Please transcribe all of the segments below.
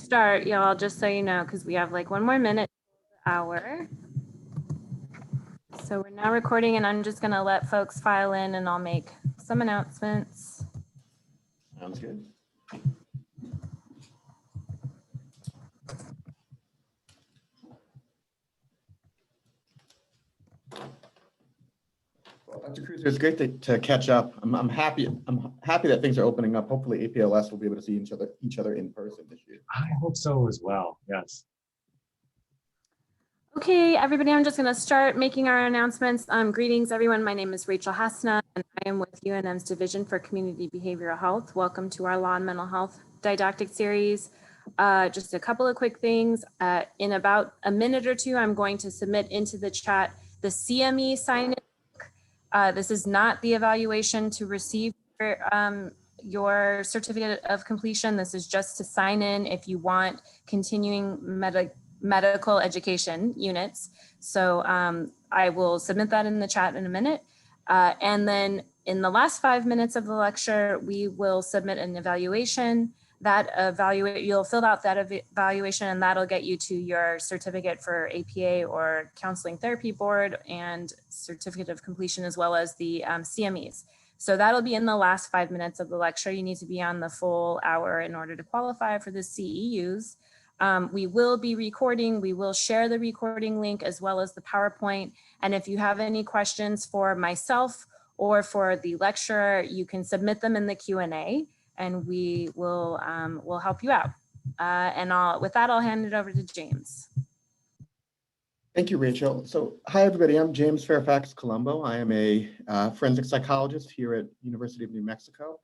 start, y'all, just so you know, because we have like one more minute hour. So we're now recording, and I'm just going to let folks file in, and I'll make some announcements. Sounds good. Well, Dr. Cruz, it's great to catch up. I'm happy that things are opening up. Hopefully, APLS will be able to see each other in person this year. I hope so as well. Yes. Okay, everybody, I'm just going to start making our announcements. Greetings, everyone. My name is Rachel Hasna, and I am with UNM's Division for Community Behavioral Health. Welcome to our Law and Mental Health didactic series. Just a couple of quick things. In about a minute or two, I'm going to submit into the chat the CME sign-in. This is not the evaluation to receive your certificate of completion. This is just to sign in if you want continuing medical education units. So I will submit that in the chat in a minute. And then in the last 5 minutes of the lecture, we will submit an evaluation. You'll fill out that evaluation, and that'll get you to your certificate for APA or Counseling Therapy Board and certificate of completion, as well as the CMEs. So that'll be in the last 5 minutes of the lecture. You need to be on the full hour in order to qualify for the CEUs. We will be recording. We will share the recording link as well as the PowerPoint. And if you have any questions for myself or for the lecturer, you can submit them in the Q&A, and we will help you out. With that, I'll hand it over to James. Thank you, Rachel. So, hi, everybody. I'm James Fairfax Colombo. I am a forensic psychologist here at University of New Mexico.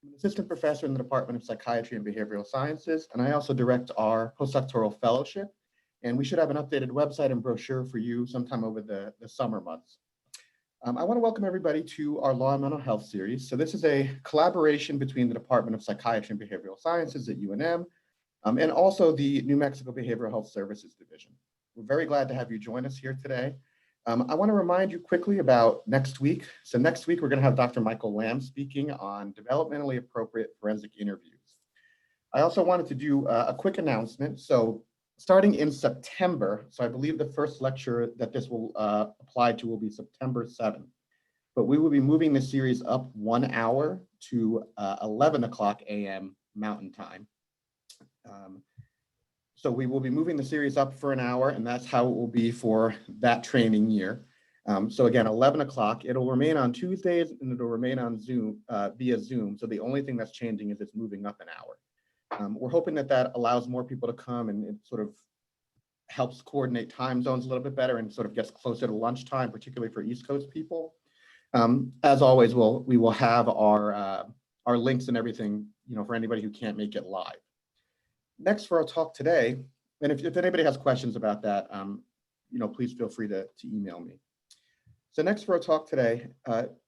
I'm an assistant professor in the Department of Psychiatry and Behavioral Sciences, and I also direct our postdoctoral fellowship. And we should have an updated website and brochure for you sometime over the summer months. I want to welcome everybody to our Law and Mental Health series. So this is a collaboration between the Department of Psychiatry and Behavioral Sciences at UNM and also the New Mexico Behavioral Health Services Division. We're very glad to have you join us here today. I want to remind you quickly about next week. So next week, we're going to have Dr. Michael Lamb speaking on developmentally appropriate forensic interviews. I also wanted to do a quick announcement. So starting in September, so I believe the first lecture that this will apply to will be September 7th. But we will be moving the series up 1 hour to 11 o'clock a.m. Mountain Time. So we will be moving the series up for an hour, and that's how it will be for that training year. So again, 11 o'clock, it'll remain on Tuesdays, and it'll remain on Zoom via Zoom. So the only thing that's changing is it's moving up an hour. We're hoping that allows more people to come, and it sort of helps coordinate time zones a little bit better and sort of gets closer to lunchtime, particularly for East Coast people. As always, we will have our links and everything, for anybody who can't make it live. Next for our talk today, and if anybody has questions about that, please feel free to email me. So next for our talk today,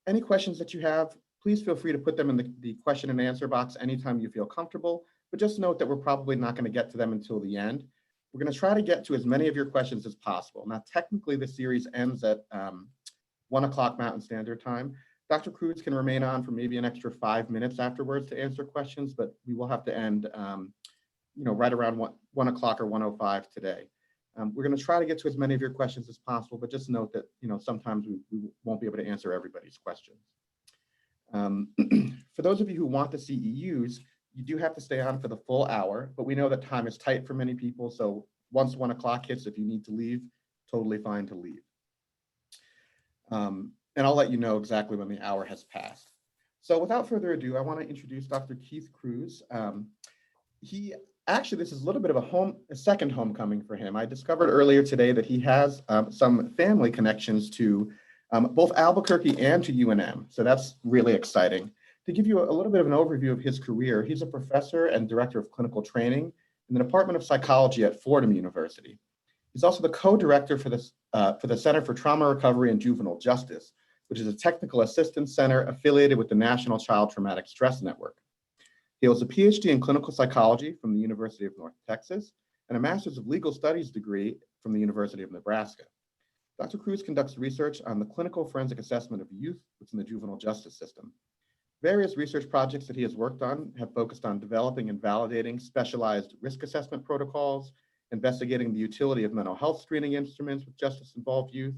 any questions that you have, please feel free to put them in the question and answer box anytime you feel comfortable, but just note that we're probably not going to get to them until the end. We're going to try to get to as many of your questions as possible. Now, technically, the series ends at 1 o'clock Mountain Standard Time. Dr. Cruz can remain on for maybe an extra 5 minutes afterwards to answer questions, but we will have to end right around 1 o'clock or 1:05 today. We're going to try to get to as many of your questions as possible, but just note that sometimes we won't be able to answer everybody's questions. For those of you who want the CEUs, you do have to stay on for the full hour, but we know that time is tight for many people. So once 1 o'clock hits, if you need to leave, totally fine to leave. And I'll let you know exactly when the hour has passed. So without further ado, I want to introduce Dr. Keith Cruz. Actually, this is a little bit of a second homecoming for him. I discovered earlier today that he has some family connections to both Albuquerque and to UNM. So that's really exciting. To give you a little bit of an overview of his career, he's a professor and director of clinical training in the Department of Psychology at Fordham University. He's also the co-director for the Center for Trauma Recovery and Juvenile Justice, which is a technical assistance center affiliated with the National Child Traumatic Stress Network. He holds a Ph.D. in clinical psychology from the University of North Texas and a Master's of Legal Studies degree from the University of Nebraska. Dr. Cruz conducts research on the clinical forensic assessment of youth within the juvenile justice system. Various research projects that he has worked on have focused on developing and validating specialized risk assessment protocols, investigating the utility of mental health screening instruments with justice-involved youth,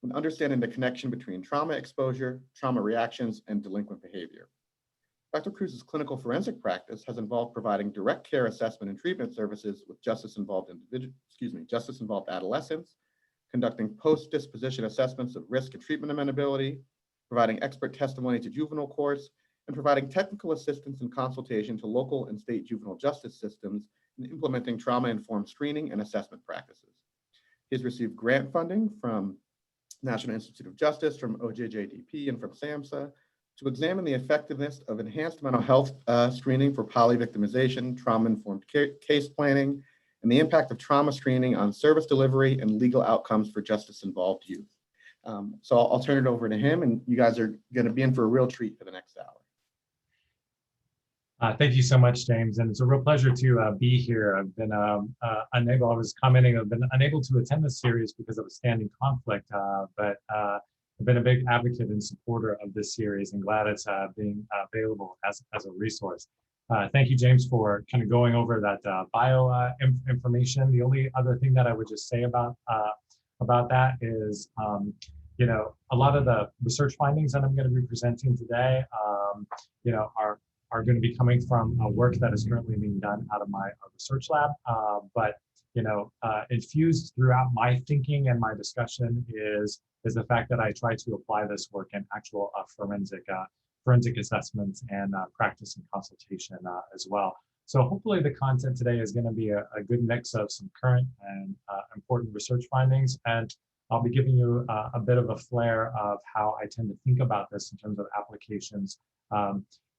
and understanding the connection between trauma exposure, trauma reactions, and delinquent behavior. Dr. Cruz's clinical forensic practice has involved providing direct care assessment and treatment services with justice-involved adolescents, conducting post-disposition assessments of risk and treatment amenability, providing expert testimony to juvenile courts, and providing technical assistance and consultation to local and state juvenile justice systems in implementing trauma-informed screening and assessment practices. He has received grant funding from National Institute of Justice, from OJJDP, and from SAMHSA to examine the effectiveness of enhanced mental health screening for polyvictimization, trauma-informed case planning, and the impact of trauma screening on service delivery and legal outcomes for justice-involved youth. So I'll turn it over to him, and you guys are going to be in for a real treat for the next hour. Thank you so much, James. And it's a real pleasure to be here. I've been unable, I was commenting, I've been unable to attend this series because of a standing conflict, but I've been a big advocate and supporter of this series and glad it's being available as a resource. Thank you, James, for kind of going over that bio information. The only other thing that I would just say about that is, you know, a lot of the research findings that I'm going to be presenting today, you know, are going to be coming from work that is currently being done out of my research lab. But, you know, infused throughout my thinking and my discussion is the fact that I try to apply this work in actual forensic assessments and practice and consultation as well. So hopefully the content today is going to be a good mix of some current and important research findings. And I'll be giving you a bit of a flair of how I tend to think about this in terms of applications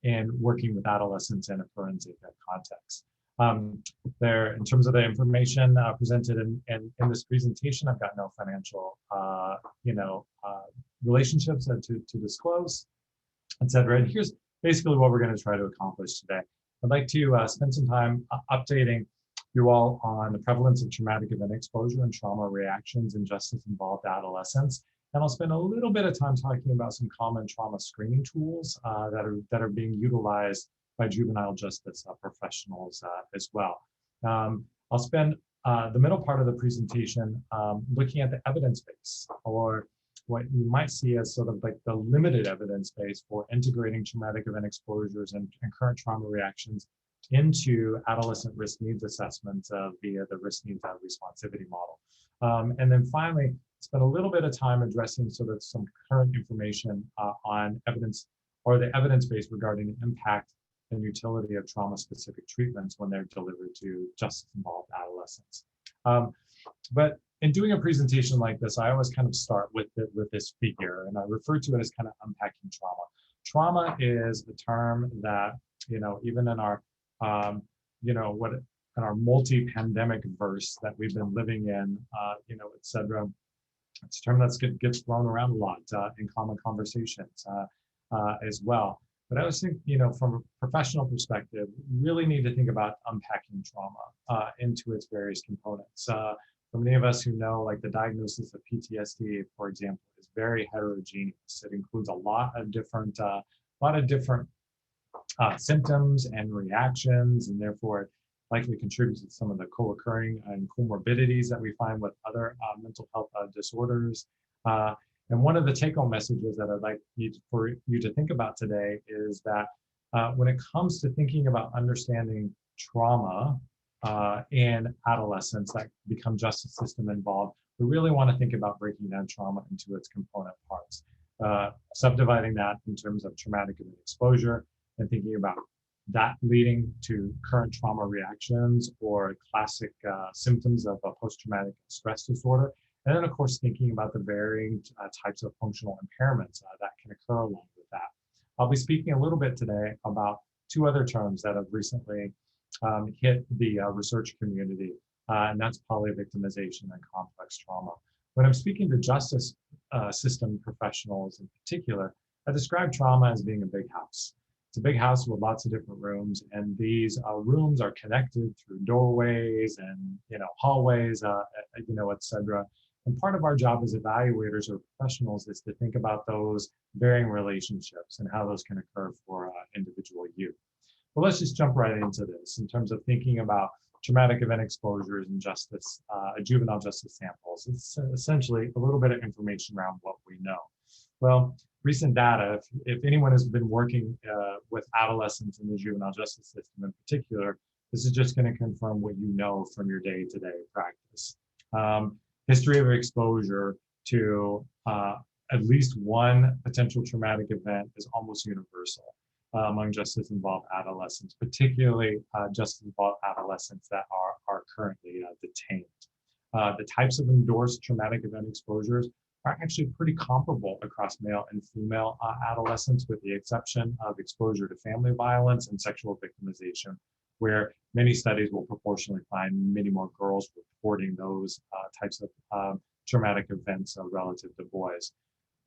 in working with adolescents in a forensic context. In terms of the information presented in this presentation, I've got no financial, relationships to disclose, et cetera. And here's basically what we're going to try to accomplish today. I'd like to spend some time updating you all on the prevalence of traumatic event exposure and trauma reactions in justice-involved adolescents. And I'll spend a little bit of time talking about some common trauma screening tools that are being utilized by juvenile justice professionals as well. I'll spend the middle part of the presentation looking at the evidence base, or what you might see as sort of like the limited evidence base for integrating traumatic event exposures and current trauma reactions into adolescent risk needs assessments via the Risk-Need-Responsivity model. And then finally, spend a little bit of time addressing sort of some current information on evidence, or the evidence base regarding the impact and utility of trauma-specific treatments when they're delivered to justice-involved adolescents. But in doing a presentation like this, I always kind of start with this figure, and I refer to it as kind of unpacking trauma. Trauma is a term that, you know, even in our, in our multi-pandemic verse that we've been living in, et cetera, it's a term that gets thrown around a lot in common conversations as well. But I always think, you know, from a professional perspective, we really need to think about unpacking trauma into its various components. For many of us who know, like, the diagnosis of PTSD, for example, is very heterogeneous. It includes a lot of different symptoms and reactions, and therefore it likely contributes to some of the co-occurring and comorbidities that we find with other mental health disorders. And one of the take-home messages that I'd like for you to think about today is that when it comes to thinking about understanding trauma in adolescents that become justice system involved, we really want to think about breaking down trauma into its component parts, subdividing that in terms of traumatic event exposure, and thinking about that leading to current trauma reactions or classic symptoms of a post-traumatic stress disorder. And then, of course, thinking about the varying types of functional impairments that can occur along with that. I'll be speaking a little bit today about two other terms that have recently hit the research community, and that's polyvictimization and complex trauma. When I'm speaking to justice system professionals in particular, I describe trauma as being a big house. It's a big house with lots of different rooms, and these rooms are connected through doorways and hallways, et cetera. And part of our job as evaluators or professionals is to think about those varying relationships and how those can occur for individual youth. But let's just jump right into this in terms of thinking about traumatic event exposures and juvenile justice samples. It's essentially a little bit of information around what we know. Well, recent data, if anyone has been working with adolescents in the juvenile justice system in particular, this is just going to confirm what you know from your day-to-day practice. History of exposure to at least one potential traumatic event is almost universal among justice-involved adolescents, particularly justice-involved adolescents that are currently detained. The types of endorsed traumatic event exposures are actually pretty comparable across male and female adolescents, with the exception of exposure to family violence and sexual victimization, where many studies will proportionally find many more girls reporting those types of traumatic events relative to boys.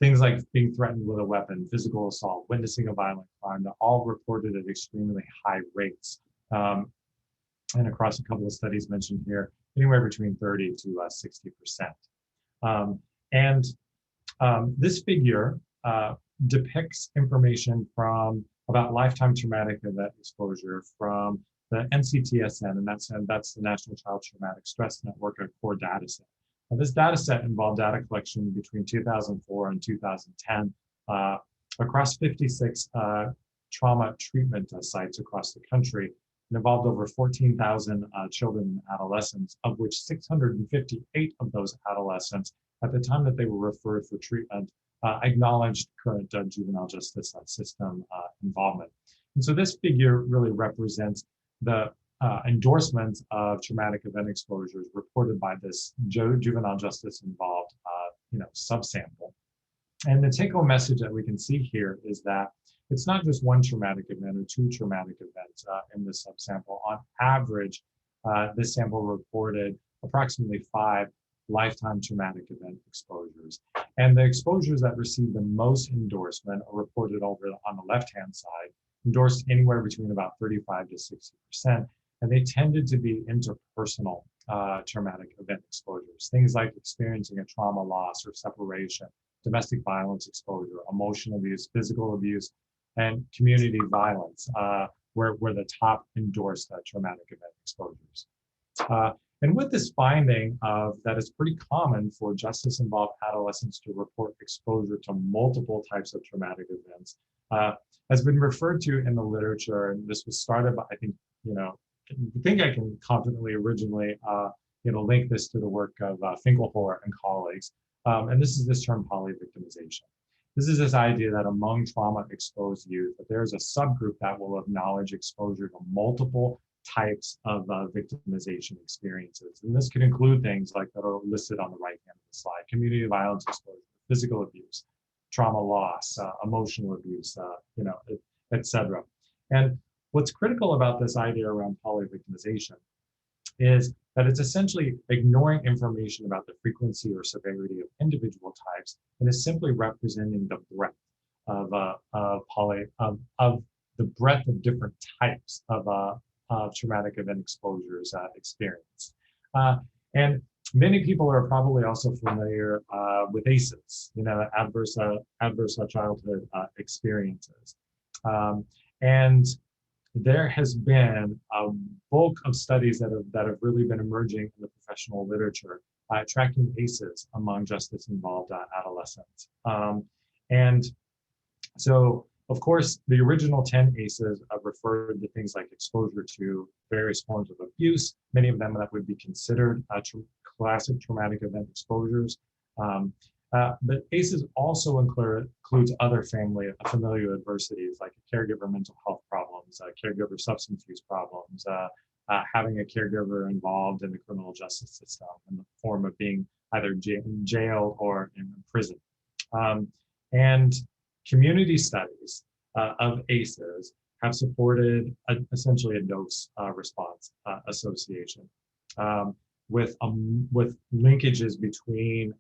Things like being threatened with a weapon, physical assault, witnessing a violent crime, they're all reported at extremely high rates. And across a couple of studies mentioned here, anywhere between 30 to 60%. This figure depicts information about lifetime traumatic event exposure from the NCTSN, and that's the National Child Traumatic Stress Network, a core data set. Now, this data set involved data collection between 2004 and 2010 across 56 trauma treatment sites across the country, and involved over 14,000 children and adolescents, of which 658 of those adolescents, at the time that they were referred for treatment, acknowledged current juvenile justice system involvement. And so this figure really represents the endorsements of traumatic event exposures reported by this juvenile justice involved subsample. And the take-home message that we can see here is that it's not just one traumatic event or two traumatic events in this subsample. On average, this sample reported approximately 5 lifetime traumatic event exposures. And the exposures that received the most endorsement are reported over on the left-hand side, endorsed anywhere between about 35 to 60%. And they tended to be interpersonal traumatic event exposures. Things like experiencing a trauma loss or separation, domestic violence exposure, emotional abuse, physical abuse, and community violence were the top endorsed traumatic event exposures. And with this finding of that it's pretty common for justice-involved adolescents to report exposure to multiple types of traumatic events, has been referred to in the literature, and this was started by, I think I can confidently originally link this to the work of Finkelhor and colleagues, and this is this term polyvictimization. This is this idea that among trauma-exposed youth, that there's a subgroup that will acknowledge exposure to multiple types of victimization experiences. And this could include things like that are listed on the right hand of the slide: community violence exposure, physical abuse, trauma loss, emotional abuse, etc. And what's critical about this idea around polyvictimization is that it's essentially ignoring information about the frequency or severity of individual types, and is simply representing the breadth of the breadth of different types of traumatic event exposures experienced. And many people are probably also familiar with ACEs, adverse childhood experiences. And there has been a bulk of studies that have really been emerging in the professional literature tracking ACEs among justice-involved adolescents. And so, of course, the original 10 ACEs referred to things like exposure to various forms of abuse, many of them that would be considered classic traumatic event exposures. But ACEs also includes other familial adversities like caregiver mental health problems, caregiver substance use problems, having a caregiver involved in the criminal justice system in the form of being either jailed or in prison. And community studies of ACEs have supported essentially a dose response association with linkages between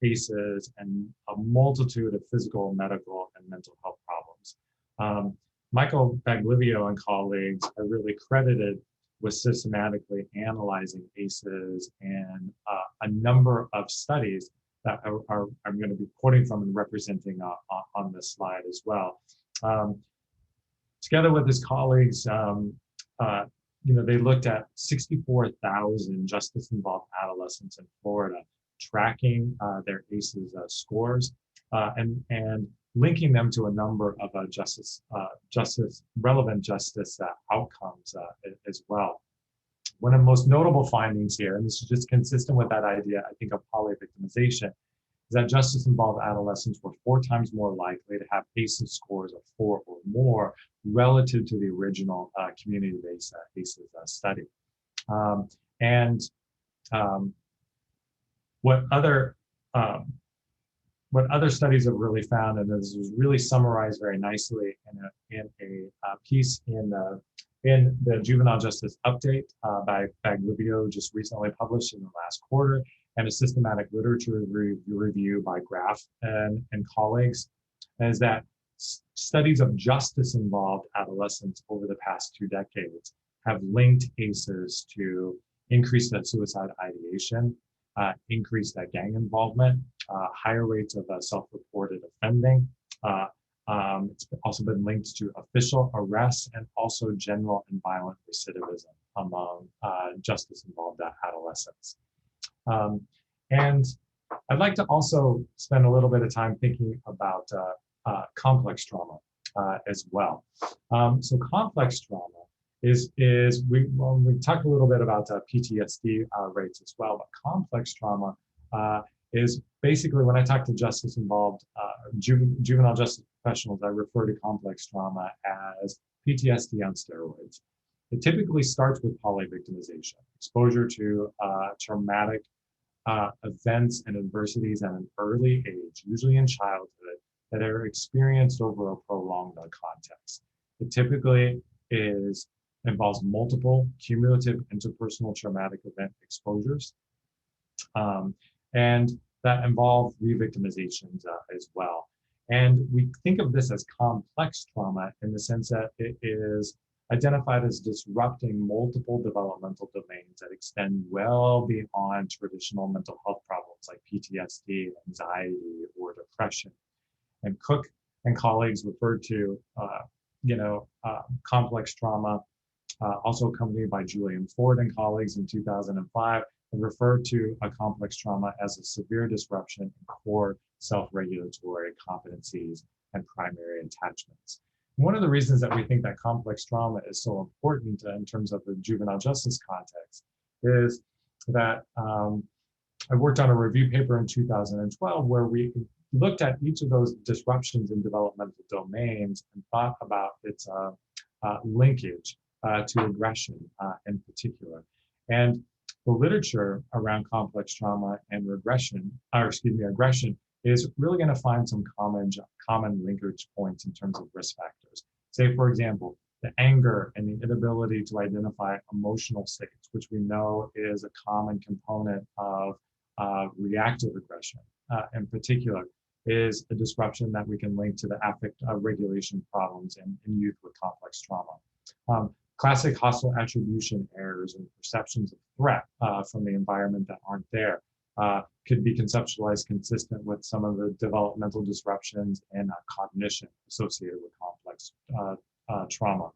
ACEs and a multitude of physical, medical, and mental health problems. Michael Baglivio and colleagues are really credited was systematically analyzing ACEs and a number of studies that I'm going to be quoting from and representing on this slide as well. Together with his colleagues, they looked at 64,000 justice-involved adolescents in Florida, tracking their ACEs scores and linking them to a number of relevant justice outcomes as well. One of the most notable findings here, and this is just consistent with that idea, I think, of poly-victimization, is that justice-involved adolescents were 4 times more likely to have ACEs scores of 4 or more relative to the original community-based ACEs study. What other studies have really found, and this was really summarized very nicely in a piece in the Juvenile Justice Update by Baglivio, just recently published in the last quarter, and a systematic literature review by Graff and colleagues, is that studies of justice-involved adolescents over the past 2 decades have linked ACEs to increased suicide ideation, increased gang involvement, higher rates of self-reported offending. It's also been linked to official arrests and also general and violent recidivism among justice-involved adolescents. And I'd like to also spend a little bit of time thinking about complex trauma as well. So complex trauma we talked a little bit about PTSD rates as well, but complex trauma is basically, when I talk to justice-involved juvenile justice professionals, I refer to complex trauma as PTSD on steroids. It typically starts with poly-victimization, exposure to traumatic events and adversities at an early age, usually in childhood, that are experienced over a prolonged context. It typically involves multiple cumulative interpersonal traumatic event exposures, and that involve re-victimizations as well. And we think of this as complex trauma in the sense that it is identified as disrupting multiple developmental domains that extend well beyond traditional mental health problems like PTSD, anxiety, or depression. And Cook and colleagues referred to, complex trauma, also accompanied by Julian Ford and colleagues in 2005, and referred to a complex trauma as a severe disruption in core self-regulatory competencies and primary attachments. One of the reasons that we think that complex trauma is so important in terms of the juvenile justice context is that I worked on a review paper in 2012 where we looked at each of those disruptions in developmental domains and thought about its linkage to aggression in particular. And the literature around complex trauma and aggression is really going to find some common linkage points in terms of risk factors. Say, for example, the anger and the inability to identify emotional states, which we know is a common component of reactive aggression in particular, is a disruption that we can link to the affect regulation problems in youth with complex trauma. Classic hostile attribution errors and perceptions of threat from the environment that aren't there could be conceptualized consistent with some of the developmental disruptions and cognition associated with complex trauma.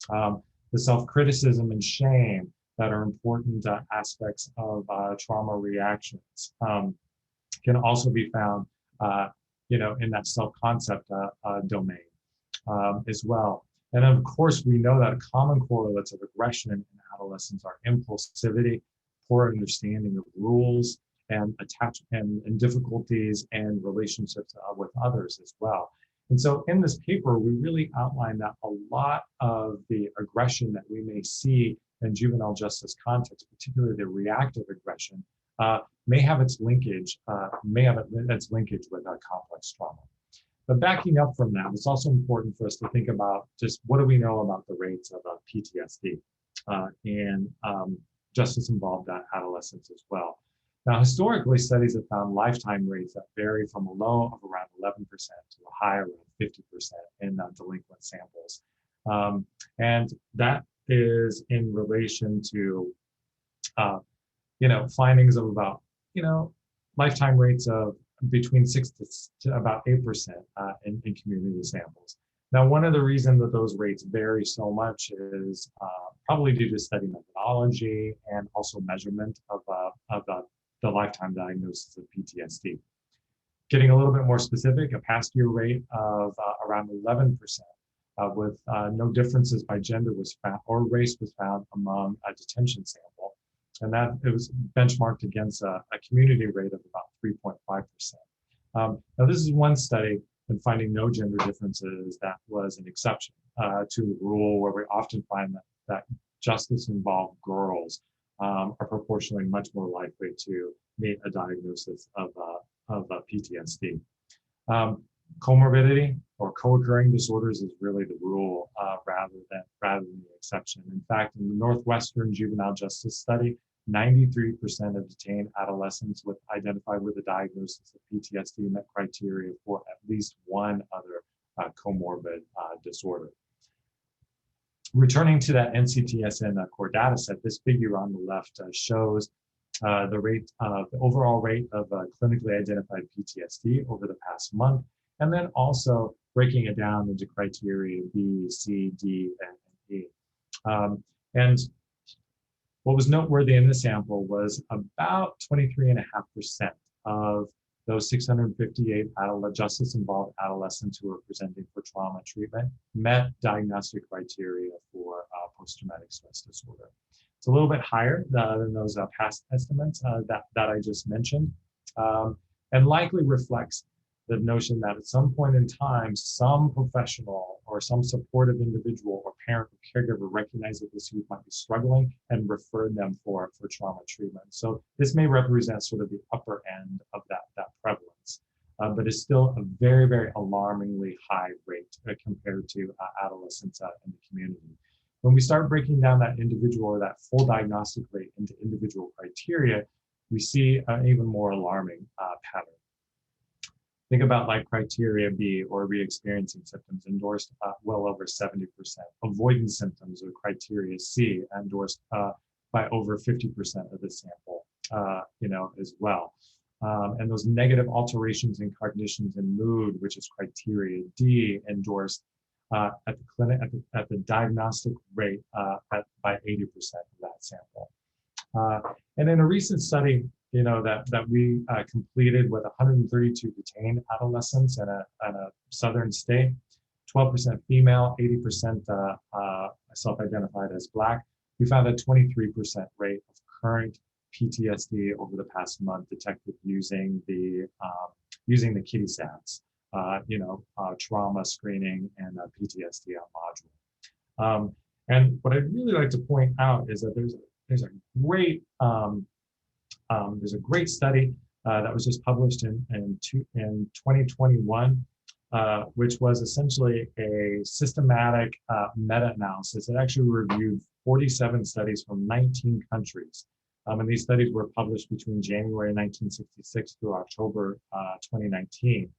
The self-criticism and shame that are important aspects of trauma reactions can also be found in that self-concept domain as well. And of course, we know that common correlates of aggression in adolescents are impulsivity, poor understanding of rules, and attachment and difficulties and relationships with others as well. And so in this paper, we really outline that a lot of the aggression that we may see in juvenile justice context, particularly the reactive aggression, may have its linkage with complex trauma. But backing up from that, it's also important for us to think about just what do we know about the rates of PTSD in justice-involved adolescents as well. Now, historically, studies have found lifetime rates that vary from a low of around 11% to a high around 50% in delinquent samples. And that is in relation to, findings of about, lifetime rates of between 6 to about 8% in community samples. Now, one of the reasons that those rates vary so much is probably due to study methodology and also measurement of the lifetime diagnosis of PTSD. Getting a little bit more specific, a past year rate of around 11% with no differences by gender was found, or race was found among a detention sample. And that it was benchmarked against a community rate of about 3.5%. Now, this is one study, and finding no gender differences, that was an exception to the rule, where we often find that justice-involved girls are proportionally much more likely to meet a diagnosis of PTSD. Comorbidity or co-occurring disorders is really the rule rather than the exception. In fact, in the Northwestern Juvenile Justice Study, 93% of detained adolescents identified with a diagnosis of PTSD met criteria for at least one other comorbid disorder. Returning to that NCTSN core data set, this figure on the left shows the overall rate of clinically identified PTSD over the past month, and then also breaking it down into criteria B, C, D, and E. And what was noteworthy in this sample was about 23.5% of those 658 justice-involved adolescents who were presenting for trauma treatment met diagnostic criteria for post-traumatic stress disorder. It's a little bit higher than those past estimates that I just mentioned, and likely reflects the notion that at some point in time, some professional or some supportive individual or parent or caregiver recognized that this youth might be struggling and referred them for trauma treatment. So this may represent sort of the upper end of that prevalence, but is still a very, very alarmingly high rate compared to adolescents in the community. When we start breaking down that individual or that full diagnostic rate into individual criteria, we see an even more alarming pattern. Think about like criteria B, or re-experiencing symptoms, endorsed well over 70%. Avoidance symptoms, or criteria C, endorsed by over 50% of the sample, as well. And those negative alterations in cognitions and mood, which is criteria D, endorsed at the clinic at the diagnostic rate by 80% of that sample. And in a recent study, that we completed with 132 detained adolescents in a southern state, 12% female, 80% self-identified as Black. We found a 23% rate of current PTSD over the past month detected using the kitty stats, trauma screening and PTSD module. And what I'd really like to point out is that there's a great study that was just published in 2021, which was essentially a systematic meta-analysis. It actually reviewed 47 studies from 19 countries. And these studies were published between January 1966 through October 2019.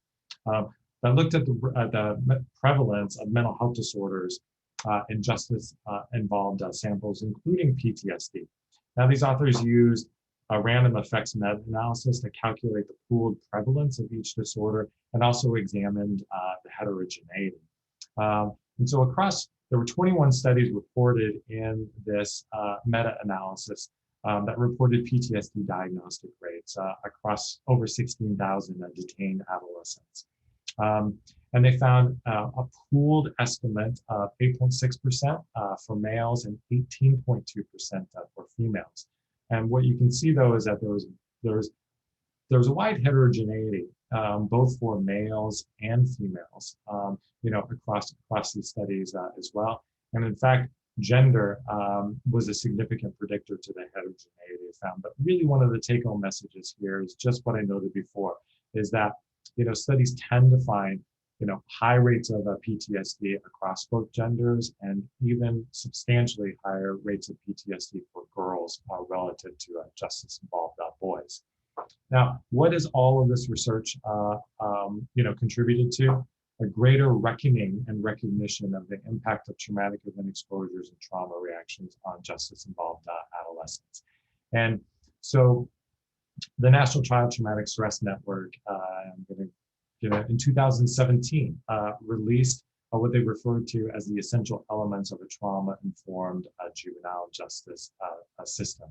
That looked at the prevalence of mental health disorders in justice-involved samples, including PTSD. Now, these authors used a random effects meta-analysis to calculate the pooled prevalence of each disorder, and also examined the heterogeneity. And so there were 21 studies reported in this meta-analysis that reported PTSD diagnostic rates across over 16,000 detained adolescents. And they found a pooled estimate of 8.6% for males and 18.2% for females. And what you can see, though, is that there was a wide heterogeneity, both for males and females, across these studies as well. And in fact, gender was a significant predictor to the heterogeneity found. But really, one of the take-home messages here is just what I noted before, is that studies tend to find high rates of PTSD across both genders, and even substantially higher rates of PTSD for girls relative to justice-involved boys. Now, what is all of this research contributed to? A greater reckoning and recognition of the impact of traumatic event exposures and trauma reactions reactions on justice-involved adolescents. And so the National Child Traumatic Stress Network, in 2017, released what they referred to as the essential elements of a trauma-informed juvenile justice system.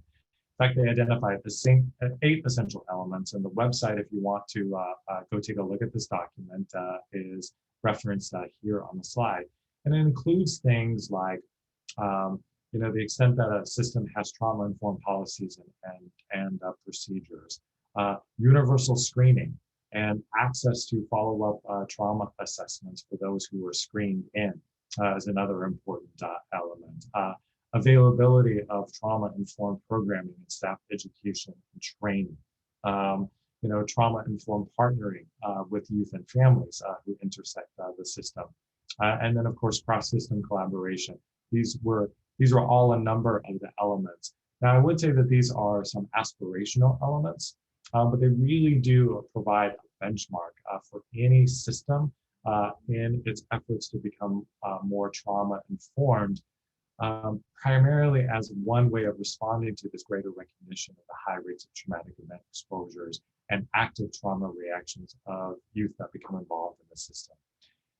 In fact, they identified the same 8 essential elements, and the website, if you want to go take a look at this document, is referenced here on the slide. And it includes things like, the extent that a system has trauma-informed policies and procedures, universal screening, and access to follow-up trauma assessments for those who are screened in is another important element. Availability of trauma-informed programming and staff education and training. Trauma-informed partnering with youth and families who intersect the system. And then, of course, cross-system collaboration. These were all a number of the elements. Now, I would say that these are some aspirational elements, but they really do provide a benchmark for any system in its efforts to become more trauma-informed, primarily as one way of responding to this greater recognition of the high rates of traumatic event exposures and active trauma reactions of youth that become involved in the system.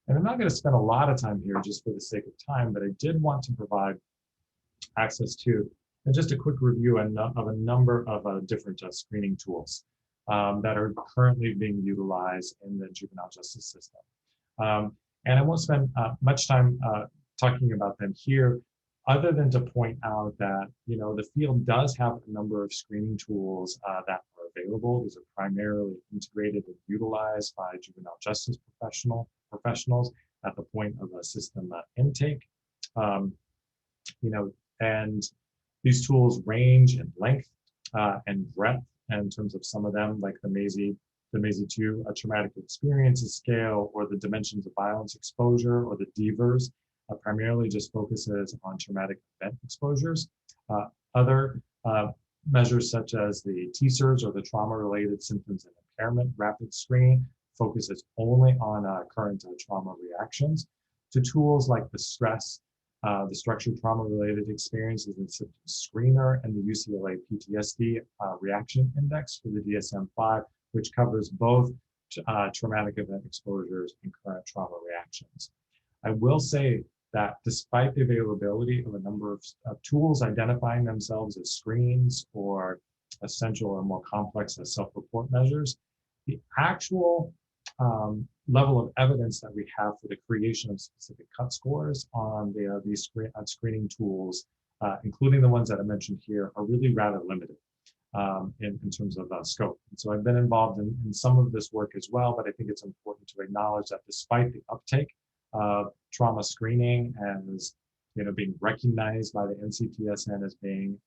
And I'm not going to spend a lot of time here just for the sake of time, but I did want to provide access to and just a quick review of a number of different screening tools that are currently being utilized in the juvenile justice system. And I won't spend much time talking about them here, other than to point out that the field does have a number of screening tools that are available. These are primarily integrated and utilized by juvenile justice professionals at the point of a system intake. And these tools range in length and breadth in terms of some of them, like the MAISY-2 traumatic experiences scale, or the dimensions of violence exposure, or the DVERS, primarily just focuses on traumatic event exposures. Other measures such as the TSERS, or the trauma-related symptoms and impairment rapid screen, focuses only on current trauma reactions, to tools like the STRESS, the Structured Trauma-Related Experiences and Symptoms Screener, and the UCLA PTSD Reaction Index for the DSM-5, which covers both traumatic event exposures and current trauma reactions. I will say that despite the availability of a number of tools identifying themselves as screens or essential or more complex as self-report measures, the actual level of evidence that we have for the creation of specific cut scores on these screening tools, including the ones that I mentioned here, are really rather limited in terms of scope. And so I've been involved in some of this work as well, but I think it's important to acknowledge that despite the uptake of trauma screening as being recognized by the NCTSN as being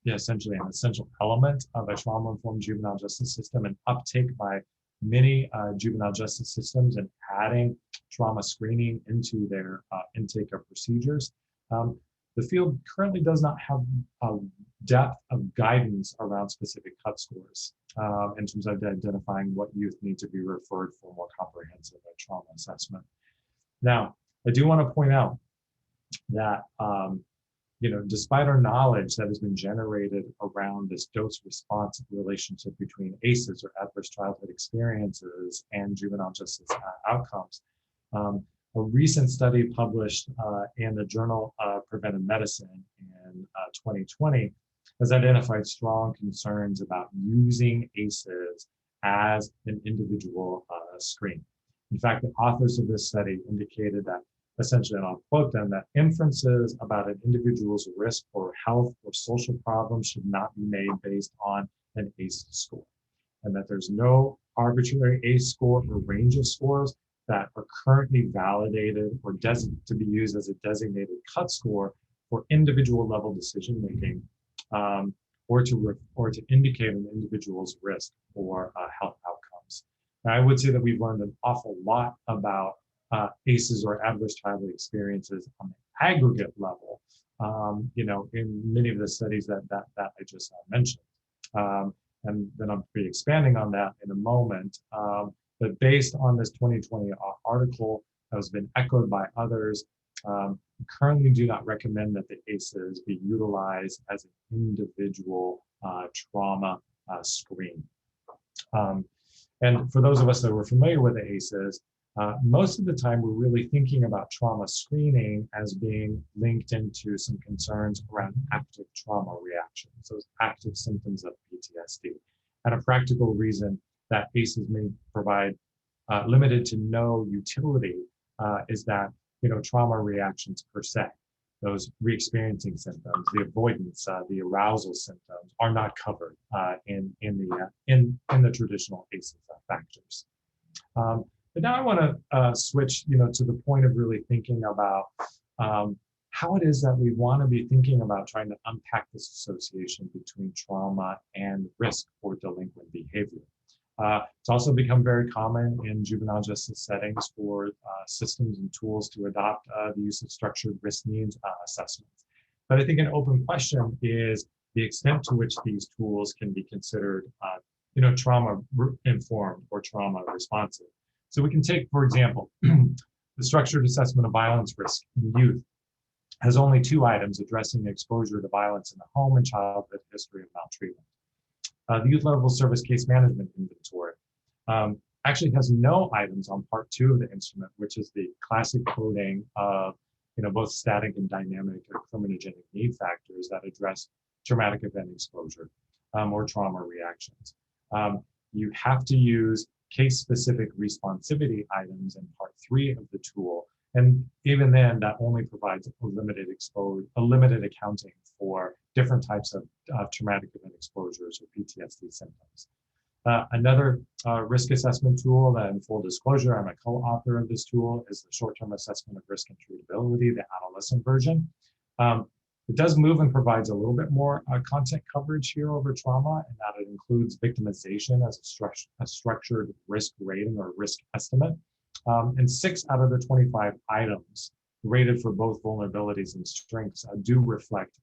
essentially an essential element of a trauma-informed juvenile justice system, and uptake by many juvenile justice systems and adding trauma screening into their intake of procedures. The field currently does not have a depth of guidance around specific cut scores in terms of identifying what youth need to be referred for more comprehensive trauma assessment. Now, I do want to point out that despite our knowledge that has been generated around this dose-response relationship between ACEs, or adverse childhood experiences, and juvenile justice outcomes, a recent study published in the journal Preventive Medicine in 2020 has identified strong concerns about using ACEs as an individual screen. In fact, the authors of this study indicated that, essentially, and I'll quote them, that inferences about an individual's risk for health or social problems should not be made based on an ACE score, and that there's no arbitrary ACE score or range of scores that are currently validated or to be used as a designated cut score for individual level decision making, or to indicate an individual's risk for health outcomes. Now, I would say that we've learned an awful lot about ACEs, or adverse childhood experiences, on the aggregate level, in many of the studies that I just mentioned. And then I'll be expanding on that in a moment. But based on this 2020 article that has been echoed by others, currently do not recommend that the ACEs be utilized as an individual trauma screen. And for those of us that were familiar with the ACEs, most of the time we're really thinking about trauma screening as being linked into some concerns around active trauma reactions, those active symptoms of PTSD. And a practical reason that ACEs may provide limited to no utility is that, trauma reactions per se, those re-experiencing symptoms, the avoidance, the arousal symptoms are not covered in the traditional ACEs factors. But now I want to switch, to the point of really thinking about how it is that we want to be thinking about trying to unpack this association between trauma and risk for delinquent behavior. It's also become very common in juvenile justice settings for systems and tools to adopt the use of structured risk needs assessments. But I think an open question is the extent to which these tools can be considered, trauma informed or trauma responsive. So we can take, for example, the structured assessment of violence risk in youth has only 2 items addressing exposure to violence in the home and childhood history of maltreatment. The Youth Level Service Case Management Inventory actually has no items on part 2 of the instrument, which is the classic coding of both static and dynamic or criminogenic need factors that address traumatic event exposure or trauma reactions. You have to use case-specific responsivity items in part 3 of the tool. And even then, that only provides a limited accounting for different types of traumatic event exposures or PTSD symptoms. Another risk assessment tool that, in full disclosure, I'm a co-author of this tool, is the short-term assessment of risk and treatability, the adolescent version. It does move and provides a little bit more content coverage here over trauma, and that it includes victimization as a structured risk rating or risk estimate. And 6 out of the 25 items rated for both vulnerabilities and strengths do reflect,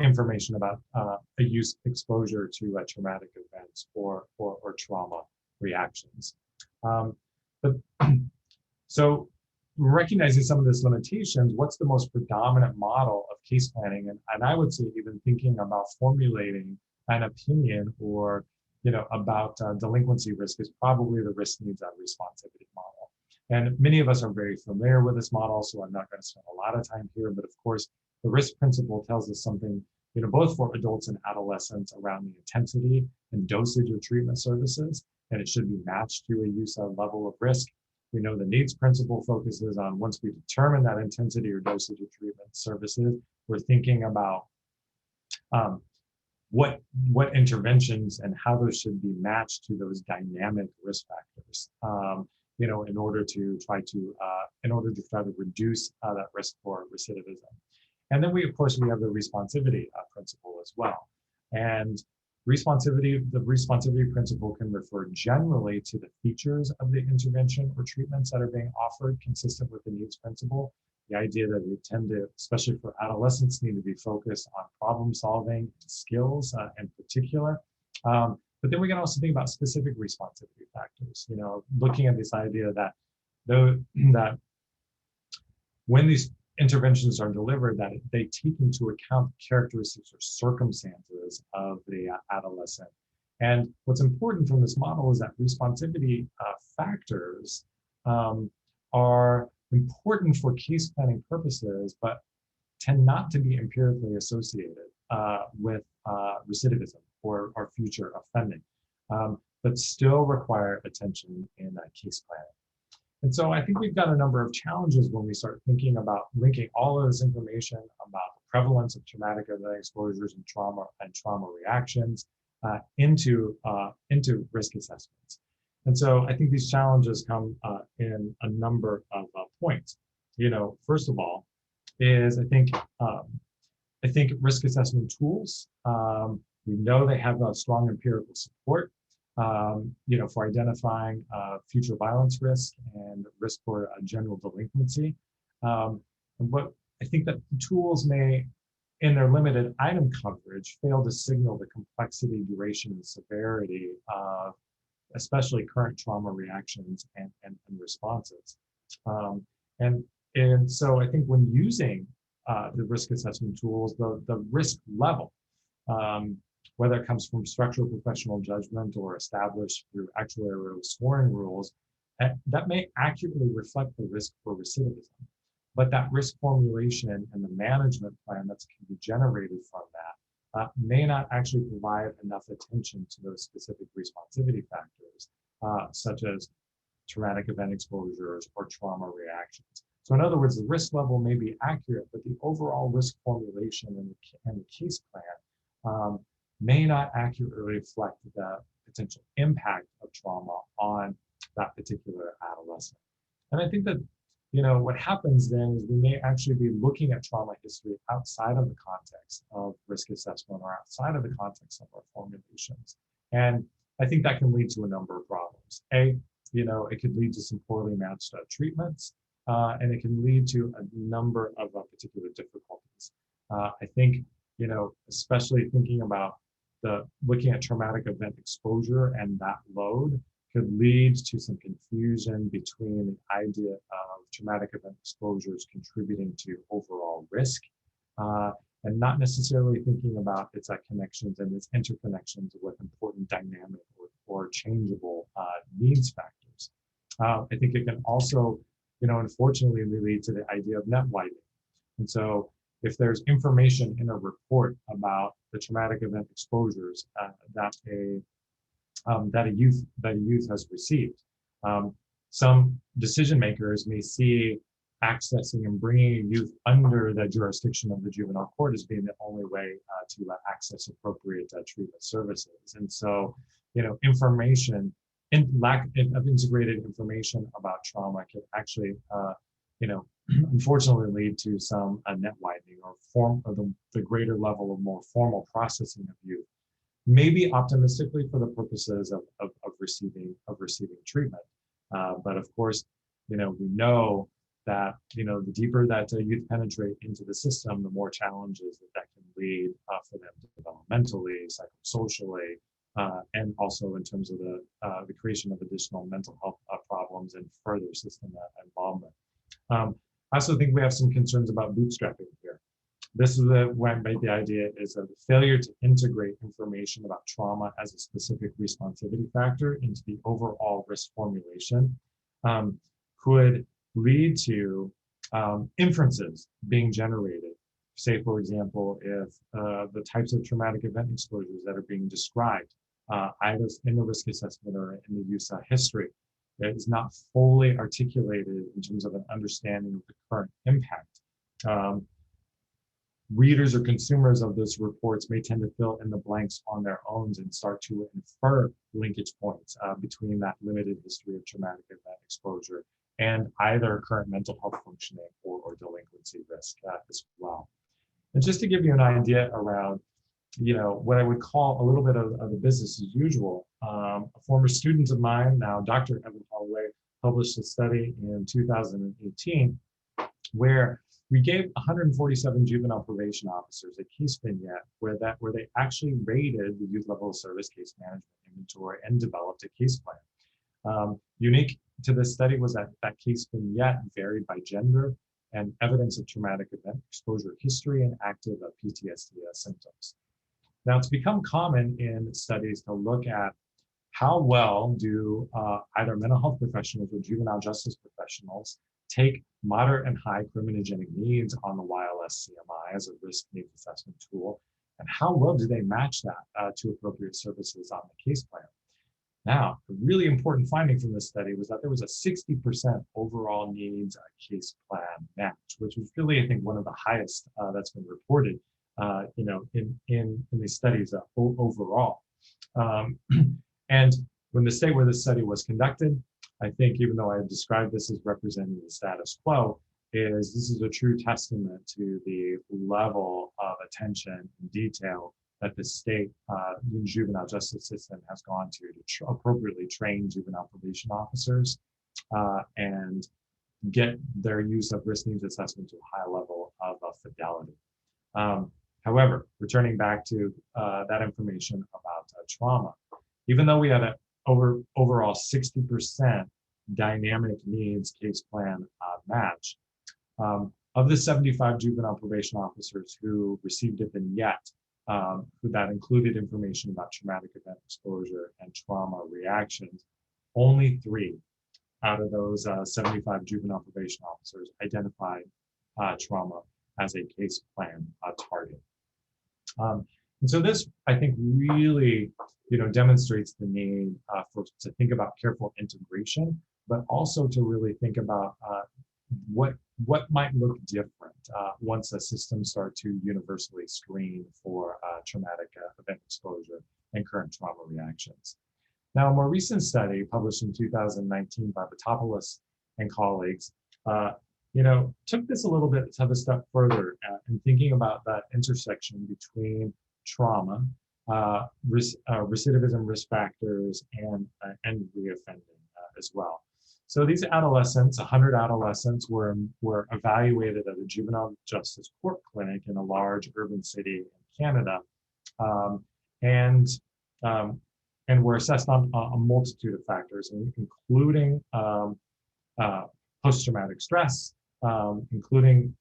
information about a use exposure to traumatic events or trauma reactions. So recognizing some of these limitations, what's the most predominant model of case planning? And I would say even thinking about formulating an opinion or about delinquency risk is probably the Risk-Need-Responsivity model. And many of us are very familiar with this model, so I'm not going to spend a lot of time here, but of course, the risk principle tells us something, both for adults and adolescents around the intensity and dosage of treatment services, and it should be matched to a use level of risk. We know the needs principle focuses on once we determine that intensity or dosage of treatment services, we're thinking about what interventions and how those should be matched to those dynamic risk factors, in order to try to reduce that risk for recidivism. And then of course, we have the responsivity principle as well. And the responsivity principle can refer generally to the features of the intervention or treatments that are being offered consistent with the needs principle. The idea that we tend to, especially for adolescents, need to be focused on problem solving skills in particular. But then we can also think about specific responsivity factors, looking at this idea that that when these interventions are delivered, that they take into account characteristics or circumstances of the adolescent. And what's important from this model is that responsivity factors are important for case planning purposes, but tend not to be empirically associated with recidivism or future offending, but still require attention in case planning. And so I think we've got a number of challenges when we start thinking about linking all of this information about the prevalence of traumatic event exposures and trauma reactions into risk assessments. And so I think these challenges come in a number of points. First of all, is I think risk assessment tools. We know they have a strong empirical support. For identifying future violence risk and risk for general delinquency. But I think that the tools may, in their limited item coverage, fail to signal the complexity, duration, and severity of especially current trauma reactions and responses. And And so I think when using the risk assessment tools, the risk level, whether it comes from structural professional judgment or established through actuarial scoring rules, that may accurately reflect the risk for recidivism. But that risk formulation and the management plan that can be generated from that may not actually provide enough attention to those specific responsivity factors, such as traumatic event exposures or trauma reactions. So in other words, the risk level may be accurate, but the overall risk formulation and the case plan may not accurately reflect the potential impact of trauma on that particular adolescent. And I think that, what happens then is we may actually be looking at trauma history outside of the context of risk assessment or outside of the context of our formulations. And I think that can lead to a number of problems. It could lead to some poorly matched treatments, and it can lead to a number of particular difficulties. I think, especially thinking about looking at traumatic event exposure and that load could lead to some confusion between the idea of traumatic event exposures contributing to overall risk, and not necessarily thinking about its connections and its interconnections with important dynamic or changeable needs factors. I think it can also, unfortunately lead to the idea of net widening. And so if there's information in a report about the traumatic event exposures that a youth has received, some decision makers may see accessing and bringing a youth under the jurisdiction of the juvenile court as being the only way to access appropriate treatment services. And so, information and lack of integrated information about trauma can actually, unfortunately lead to some net widening or the greater level of more formal processing of youth, maybe optimistically for the purposes of receiving treatment. But of course, we know that, the deeper that youth penetrate into the system, the more challenges that can lead for them developmentally, psychosocially, and also in terms of the creation of additional mental health problems and further system involvement. I also think we have some concerns about bootstrapping here. This is when the idea is that the failure to integrate information about trauma as a specific responsivity factor into the overall risk formulation could lead to inferences being generated. Say, for example, if the types of traumatic event exposures that are being described either in the risk assessment or in the use history that is not fully articulated in terms of an understanding of the current impact. Readers or consumers of those reports may tend to fill in the blanks on their own and start to infer linkage points between that limited history of traumatic event exposure and either current mental health functioning or delinquency risk as well. And just to give you an idea around, what I would call a little bit of the business as usual, a former student of mine, now Dr. Evan Holloway, published a study in 2018 where we gave 147 juvenile probation officers a case vignette where they actually rated the youth level of service case management inventory and developed a case plan. Unique to this study was that case vignette varied by gender and evidence of traumatic event exposure history and active PTSD symptoms. Now, it's become common in studies to look at how well do either mental health professionals or juvenile justice professionals take moderate and high criminogenic needs on the YLS CMI as a risk needs assessment tool, and how well do they match that to appropriate services on the case plan. Now, a really important finding from this study was that there was a 60% overall needs case plan match, which was really, I think, one of the highest that's been reported, in these studies overall. And when the state where this study was conducted, I think, even though I have described this as representing the status quo, this is a true testament to the level of attention and detail that the state juvenile justice system has gone to appropriately train juvenile probation officers and get their use of risk needs assessment to a high level of fidelity. However, returning back to that information about trauma, even though we had an overall 60% dynamic needs case plan match, Of the 75 juvenile probation officers who received a vignette that included information about traumatic event exposure and trauma reactions, only 3 out of those 75 juvenile probation officers identified trauma as a case plan target. And so this, I think, really, demonstrates the need to think about careful integration, but also to really think about what might look different once a system starts to universally screen for traumatic event exposure and current trauma reactions. Now, a more recent study published in 2019 by Batopoulos and colleagues, took this a little bit of a step further in thinking about that intersection between trauma, recidivism risk factors, and reoffending as well. So these adolescents, 100 adolescents, were evaluated at a juvenile justice court clinic in a large urban city in Canada, and were assessed on a multitude of factors, including post-traumatic stress, including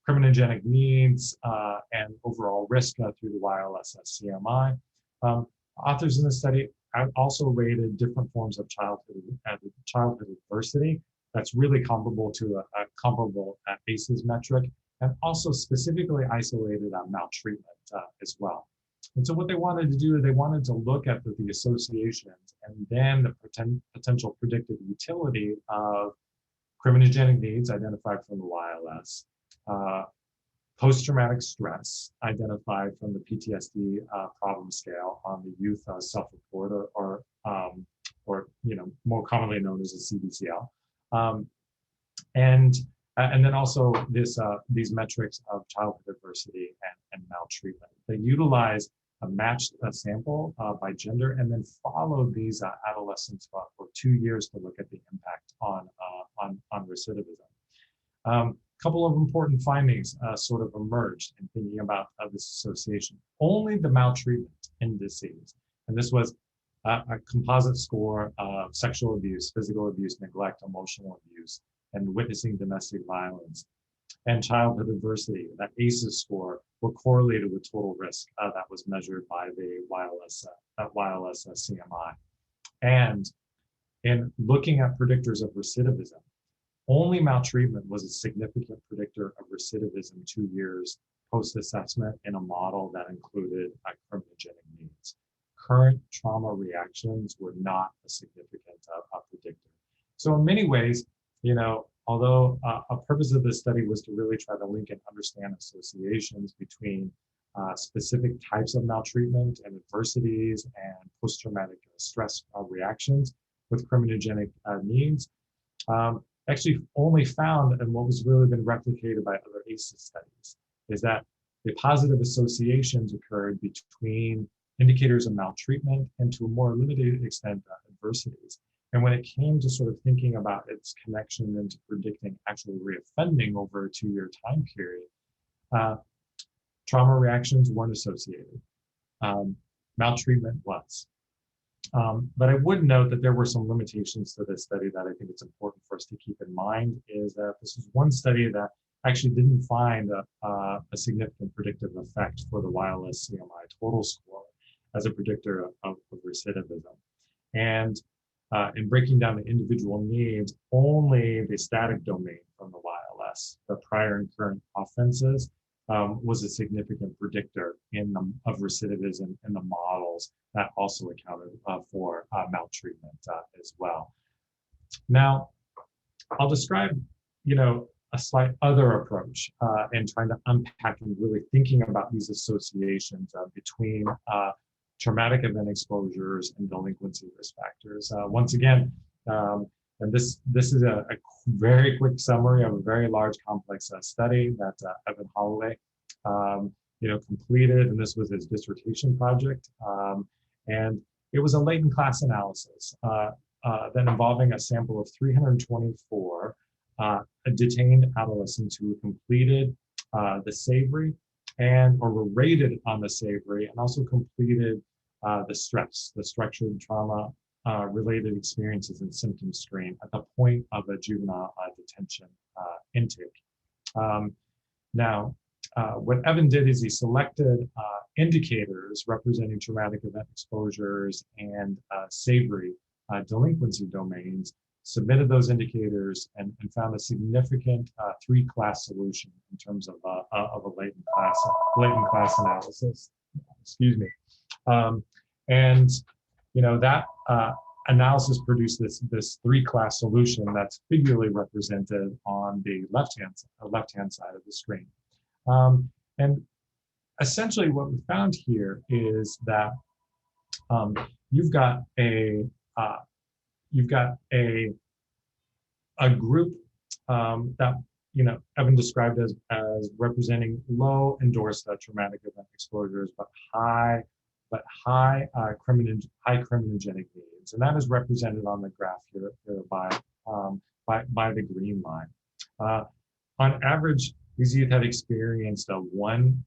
criminogenic needs and overall risk through the YLS-CMI. Authors in the study also rated different forms of childhood adversity that's really comparable to a comparable ACEs metric, and also specifically isolated on maltreatment as well. And so what they wanted to do, they wanted to look at the associations and then the potential predictive utility of criminogenic needs identified from the YLS, post-traumatic stress identified from the PTSD problem scale on the youth self-report, or more commonly known as a CBCL, and then also these metrics of childhood adversity and maltreatment. They utilize a matched sample by gender, and then followed these adolescents for 2 years to look at the impact on recidivism. Couple of important findings sort of emerged in thinking about this association. Only the maltreatment indices, and this was a composite score of sexual abuse, physical abuse, neglect, emotional abuse, and witnessing domestic violence, and childhood adversity, that ACEs score, were correlated with total risk that was measured by the YLS-CMI. And in looking at predictors of recidivism, only maltreatment was a significant predictor of recidivism 2 years post-assessment in a model that included criminogenic needs. Current trauma reactions were not a significant predictor. So in many ways, although a purpose of this study was to really try to link and understand associations between specific types of maltreatment and adversities and post-traumatic stress reactions with criminogenic needs, actually only found, and what was really been replicated by other ACEs studies, is that the positive associations occurred between indicators of maltreatment and, to a more limited extent, adversities. And when it came to sort of thinking about its connection into predicting actual reoffending over a 2-year time period, trauma reactions weren't associated. Maltreatment was. But I would note that there were some limitations to this study that I think it's important for us to keep in mind, is that this is one study that actually didn't find a significant predictive effect for the YLS-CMI total score as a predictor of recidivism. And in breaking down the individual needs, only the static domain from the YLS, the prior and current offenses, was a significant predictor of recidivism in the models that also accounted for maltreatment as well. Now, I'll describe, a slight other approach in trying to unpack and really thinking about these associations between traumatic event exposures and delinquency risk factors. Once again, and this is a very quick summary of a very large, complex study that Evan Holloway, completed, and this was his dissertation project. And it was a latent class analysis then involving a sample of 324 detained adolescents who completed the SAVORY or were rated on the SAVORY, and also completed the STREPS, the structured trauma related experiences and symptom screen, at the point of a juvenile detention intake. Now, what Evan did is he selected indicators representing traumatic event exposures and savory delinquency domains, submitted those indicators, and found a significant three-class solution in terms of a latent class analysis. Excuse me. And that analysis produced this three-class solution that's figuratively represented on the left-hand side of the screen. And essentially what we found here is that you've got a group that Evan described as representing low endorsed traumatic event exposures, but high criminogenic needs, and that is represented on the graph here by the green line. On average, these youth had experienced one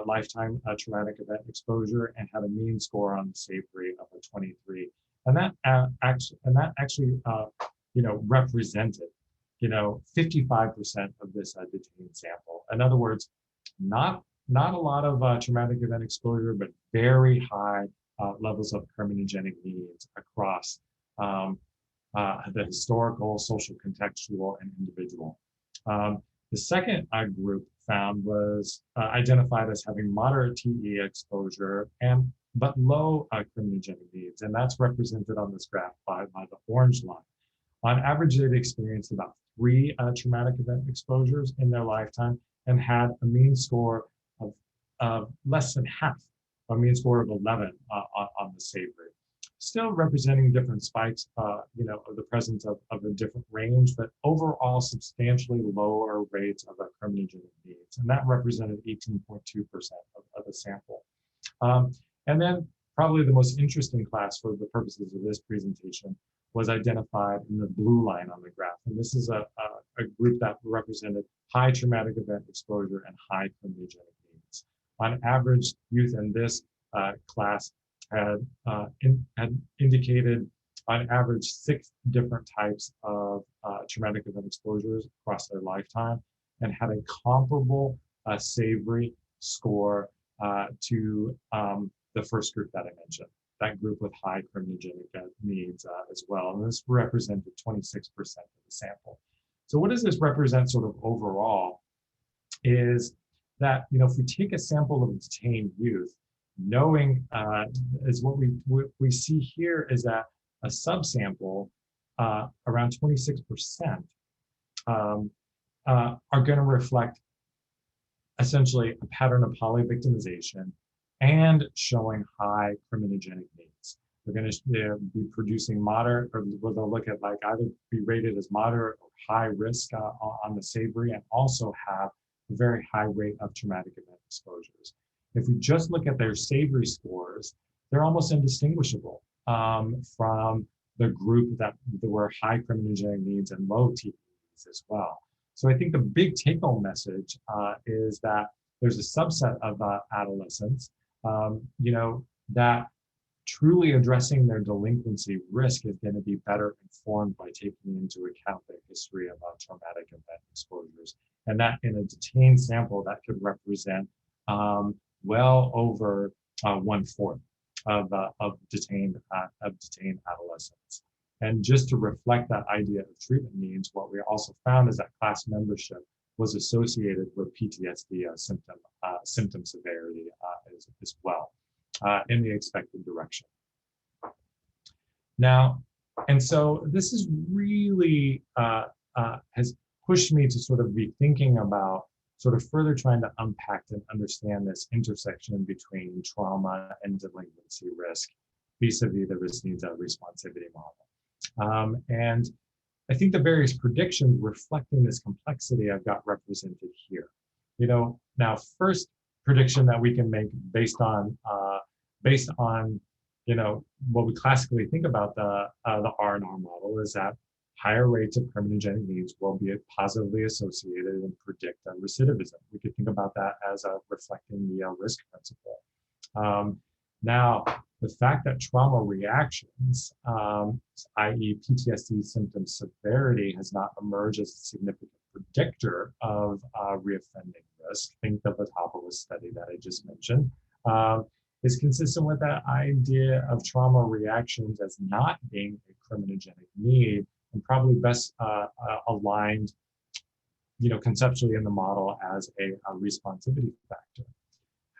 lifetime traumatic event exposure and had a mean score on the savory of a 23, and that actually represented 55% of this detained sample. In other words, not a lot of traumatic event exposure, but very high levels of criminogenic needs across the historical, social, contextual, and individual. The second group found was identified as having moderate TE exposure but low criminogenic needs, and that's represented on this graph by the orange line. On average, they'd experienced about 3 traumatic event exposures in their lifetime and had a mean score of less than half, a mean score of 11 on the savory. Still representing different spikes, of the presence of a different range, but overall substantially lower rates of criminogenic needs, and that represented 18.2% of the sample. And then probably the most interesting class for the purposes of this presentation was identified in the blue line on the graph. And this is a group that represented high traumatic event exposure and high criminogenic needs. On average, youth in this class had indicated on average 6 different types of traumatic event exposures across their lifetime and had a comparable savory score to the first group that I mentioned, that group with high criminogenic needs as well. And this represented 26% of the sample. So what does this represent sort of overall is that, if we take a sample of detained youth, knowing is what we see here is that a subsample, around 26%, are going to reflect essentially a pattern of polyvictimization and showing high criminogenic needs. They're going to be producing moderate, or they'll look at either be rated as moderate or high risk on the savory, and also have a very high rate of traumatic event exposures. If we just look at their savory scores, they're almost indistinguishable from the group that were high criminogenic needs and low TE needs as well. So I think the big take-home message is that there's a subset of adolescents, that truly addressing their delinquency risk is going to be better informed by taking into account their history of traumatic event exposures. And that in a detained sample, that could represent well over 1/4 of detained adolescents. And just to reflect that idea of treatment needs, what we also found is that class membership was associated with PTSD symptom severity as well in the expected direction. Now, and so this is really has pushed me to sort of be thinking about sort of further trying to unpack and understand this intersection between trauma and delinquency risk vis-a-vis the risk-need-responsivity model. And I think the various predictions reflecting this complexity I've got represented here. Now first prediction that we can make based on what we classically think about the R&R model is that higher rates of criminogenic needs will be positively associated and predict recidivism. We could think about that as reflecting the risk principle. Now, the fact that trauma reactions, i.e. PTSD symptom severity, has not emerged as a significant predictor of reoffending risk, think of the Adolescents study that I just mentioned, is consistent with that idea of trauma reactions as not being a criminogenic need, and probably best aligned, conceptually in the model as a responsivity factor.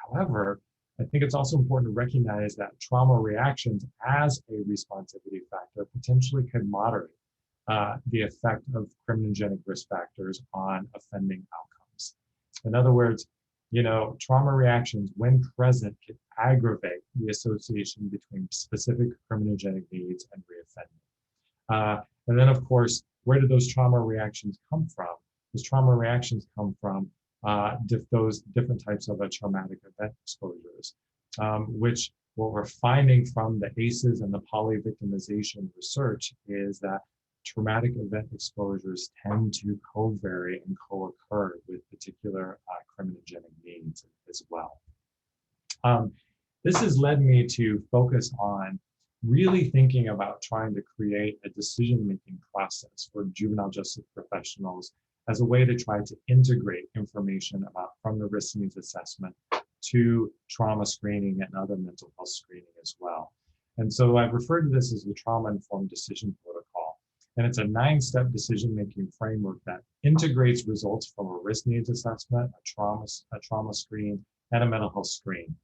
However, I think it's also important to recognize that trauma reactions as a responsivity factor potentially could moderate the effect of criminogenic risk factors on offending outcomes. In other words, trauma reactions, when present, can aggravate the association between specific criminogenic needs and reoffending. And then, of course, where do those trauma reactions come from? Those trauma reactions come from those different types of traumatic event exposures, which what we're finding from the ACEs and the polyvictimization research is that traumatic event exposures tend to co-vary and co-occur with particular criminogenic needs as well. This has led me to focus on really thinking about trying to create a decision-making process for juvenile justice professionals as a way to try to integrate information from the risk needs assessment to trauma screening and other mental health screening as well. And so I've referred to this as the trauma-informed decision protocol. And it's a 9-step decision-making framework that integrates results from a risk needs assessment, a trauma screen, and a mental health screen.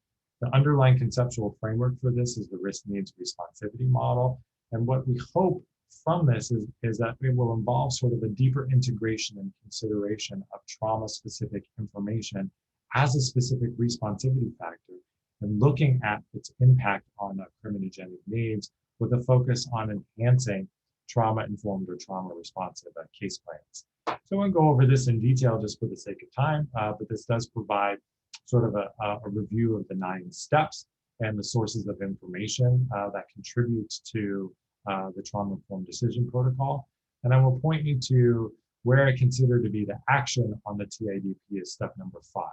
The underlying conceptual framework for this is the Risk-Need-Responsivity model. And what we hope from this is that it will involve sort of a deeper integration and consideration of trauma-specific information as a specific responsivity factor, and looking at its impact on criminogenic needs with a focus on enhancing trauma-informed or trauma-responsive case plans. So I won't go over this in detail just for the sake of time, but this does provide sort of a review of the 9 steps and the sources of information that contributes to the trauma-informed decision protocol. And I will point you to where I consider to be the action on the TIDP is step number 5.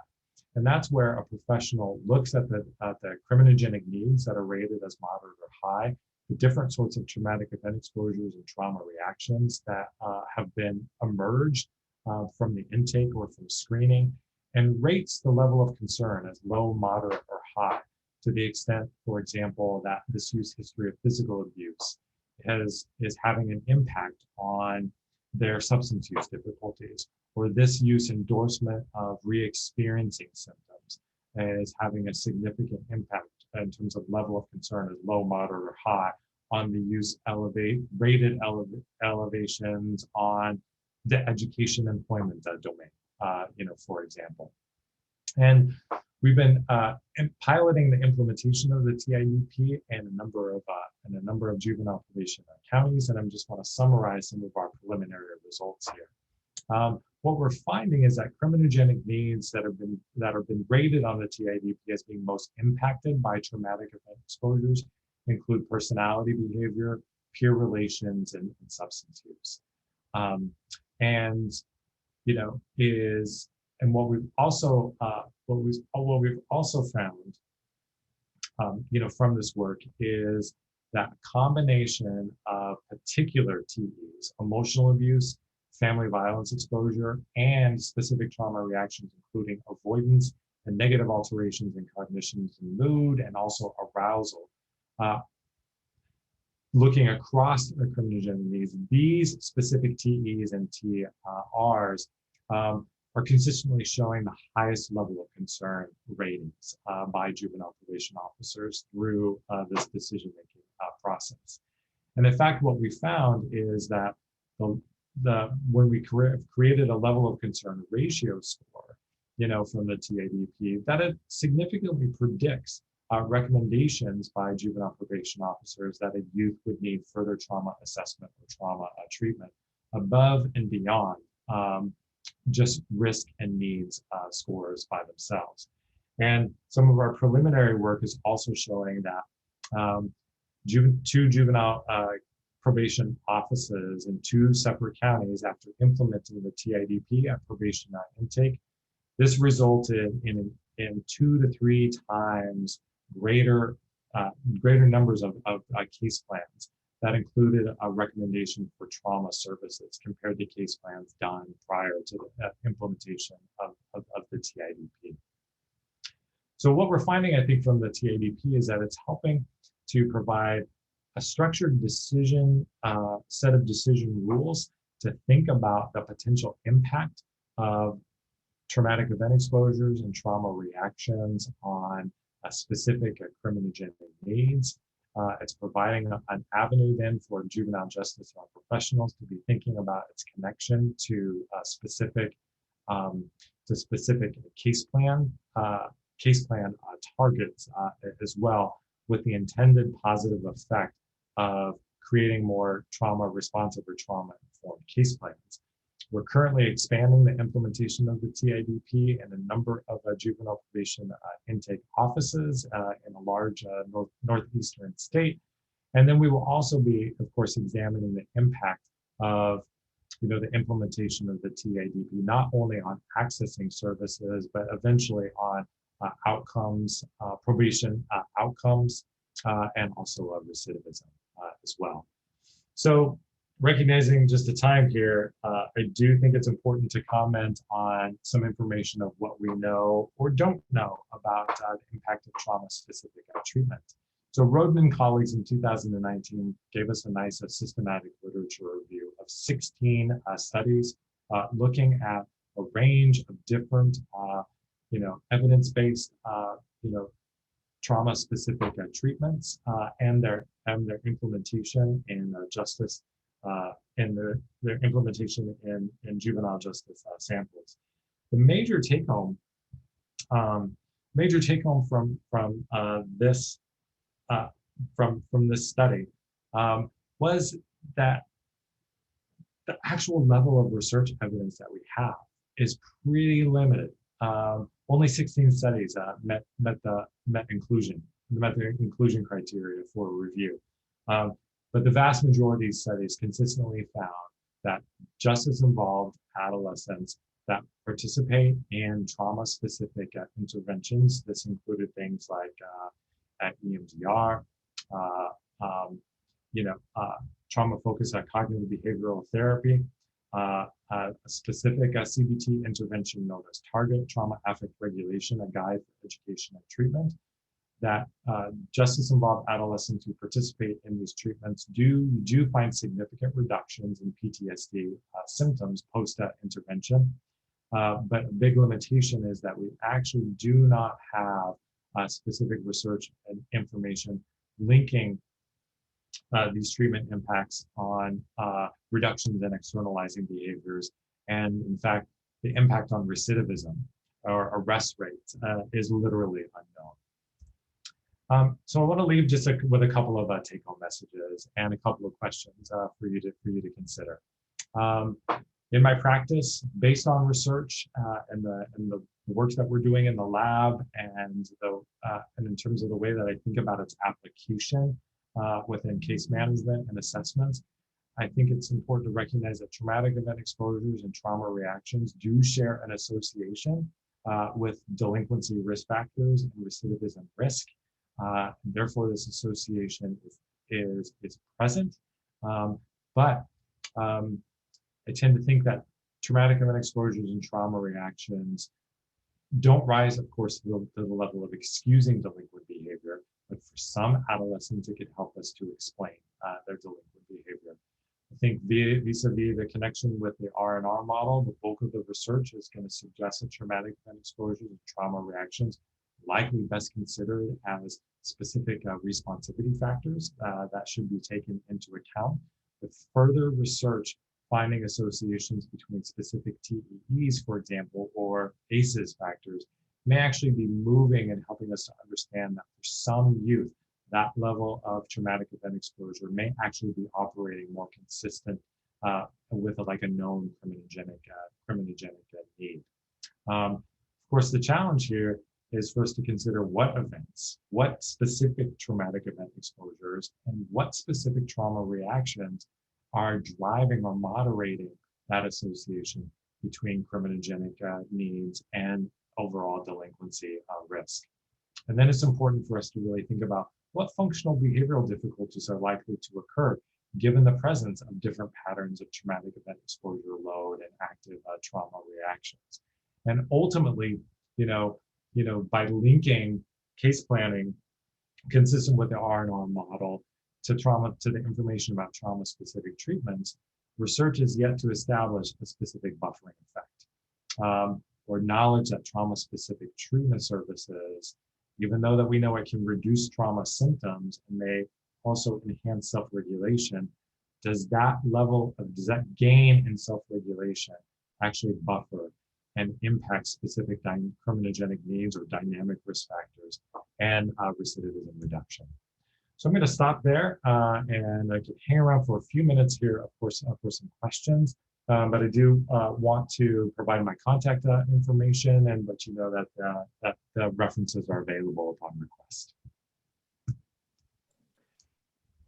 And that's where a professional looks at the criminogenic needs that are rated as moderate or high, the different sorts of traumatic event exposures and trauma reactions that have been emerged from the intake or from screening, and rates the level of concern as low, moderate, or high, to the extent, for example, that this use history of physical abuse is having an impact on their substance use difficulties, or this use endorsement of re-experiencing symptoms is having a significant impact in terms of level of concern as low, moderate, or high on the use rated elevations on the education employment domain, for example. And we've been piloting the implementation of the TIDP in a number of juvenile probation counties, and I just want to summarize some of our preliminary results here. What we're finding is that criminogenic needs that have been rated on the TIDP as being most impacted by traumatic event exposures include personality behavior, peer relations, and substance use. What we've also found, from this work is that combination of particular TEs, emotional abuse, family violence exposure, and specific trauma reactions, including avoidance and negative alterations in cognition and mood, and also arousal. Looking across the criminogenic needs, these specific TEs and TRs are consistently showing the highest level of concern ratings by juvenile probation officers through this decision-making process. And in fact, what we found is that when we created a level of concern ratio score, from the TIDP, that it significantly predicts recommendations by juvenile probation officers that a youth would need further trauma assessment or trauma treatment above and beyond just risk and needs scores by themselves. And some of our preliminary work is also showing that 2 juvenile probation offices in 2 separate counties, after implementing the TIDP at probation intake, this resulted in 2 to 3 times greater numbers of case plans that included a recommendation for trauma services compared to case plans done prior to the implementation of the TIDP. So what we're finding, I think, from the TIDP is that it's helping to provide a structured decision, set of decision rules to think about the potential impact of traumatic event exposures and trauma reactions on specific criminogenic needs. It's providing an avenue then for juvenile justice professionals to be thinking about its connection to specific case plan targets as well, with the intended positive effect of creating more trauma responsive or trauma informed case plans. We're currently expanding the implementation of the TIDP in a number of juvenile probation intake offices in a large northeastern state. And then we will also be, of course, examining the impact of the implementation of the TIDP, not only on accessing services, but eventually on outcomes, probation outcomes, and also recidivism as well. So, recognizing just the time here, I do think it's important to comment on some information of what we know or don't know about the impact of trauma-specific treatment. So Roden and colleagues in 2019 gave us a nice systematic literature review of 16 studies looking at a range of different, evidence-based, trauma-specific treatments and their implementation in justice. And their implementation in juvenile justice samples. The major take-home from this study was that the actual level of research evidence that we have is pretty limited. Only 16 studies met the inclusion criteria for review. But the vast majority of studies consistently found that justice-involved adolescents that participate in trauma-specific interventions, this included things like at EMDR, trauma-focused cognitive behavioral therapy, a specific CBT intervention known as Target Trauma Affect Regulation, a guide for education and treatment, that justice-involved adolescents who participate in these treatments do find significant reductions in PTSD symptoms post-intervention. But a big limitation is that we actually do not have specific research and information linking these treatment impacts on reductions in externalizing behaviors. And in fact, the impact on recidivism or arrest rates is literally unknown. So I want to leave just with a couple of take-home messages and a couple of questions for you to consider. In my practice, based on research and the work that we're doing in the lab, and in terms of the way that I think about its application within case management and assessments, I think it's important to recognize that traumatic event exposures and trauma reactions do share an association with delinquency risk factors and recidivism risk. Therefore, this association is present, but I tend to think that traumatic event exposures and trauma reactions don't rise, of course, to the level of excusing delinquent behavior, but for some adolescents, it can help us to explain their delinquent behavior. I think vis-a-vis the connection with the R&R model, the bulk of the research is going to suggest that traumatic event exposures and trauma reactions likely best considered as specific responsivity factors that should be taken into account. With further research finding associations between specific TEEs, for example, or ACEs factors, may actually be moving and helping us to understand that for some youth, that level of traumatic event exposure may actually be operating more consistent with a known criminogenic need. Of course, the challenge here is for us to consider what specific traumatic event exposures and what specific trauma reactions are driving or moderating that association between criminogenic needs and overall delinquency risk. And then it's important for us to really think about what functional behavioral difficulties are likely to occur given the presence of different patterns of traumatic event exposure load and active trauma reactions. And ultimately, by linking case planning consistent with the R&R model to the information about trauma-specific treatments, research is yet to establish a specific buffering effect, or knowledge that trauma-specific treatment services, even though that we know it can reduce trauma symptoms and may also enhance self-regulation, does that gain in self-regulation actually buffer and impact specific criminogenic needs or dynamic risk factors and recidivism reduction? So I'm going to stop there, and I could hang around for a few minutes here, of course, for some questions. But I do want to provide my contact information and let you know that the references are available upon request.